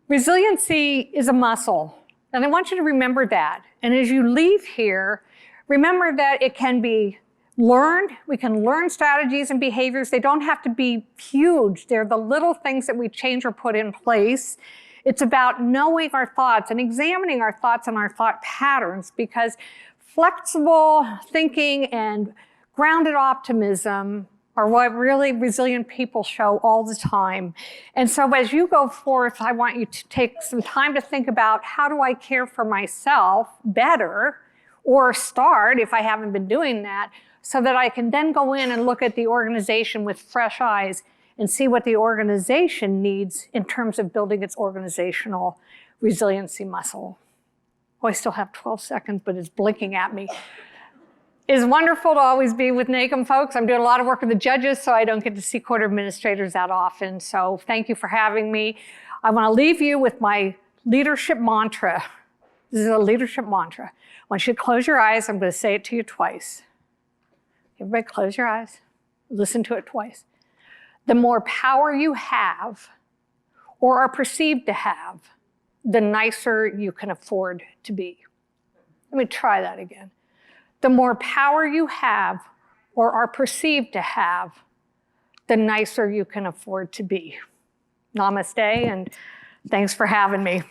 resiliency is a muscle. And I want you to remember that. And as you leave here, remember that it can be learned. We can learn strategies and behaviors. They don't have to be huge. They're the little things that we change or put in place. It's about knowing our thoughts and examining our thoughts and our thought patterns, because flexible thinking and grounded optimism are what really resilient people show all the time. And so as you go forth, I want you to take some time to think about, how do I care for myself better? Or start, if I haven't been doing that, so that I can then go in and look at the organization with fresh eyes and see what the organization needs in terms of building its organizational resiliency muscle. Oh, I still have 12 seconds, but it's blinking at me. It's wonderful to always be with NACM folks. I'm doing a lot of work with the judges, so I don't get to see court administrators that often. So thank you for having me. I want to leave you with my leadership mantra. This is a leadership mantra. I want you to close your eyes. I'm going to say it to you twice. Everybody close your eyes. Listen to it twice. The more power you have or are perceived to have, the nicer you can afford to be. Let me try that again. The more power you have or are perceived to have, the nicer you can afford to be. Namaste, and thanks for having me.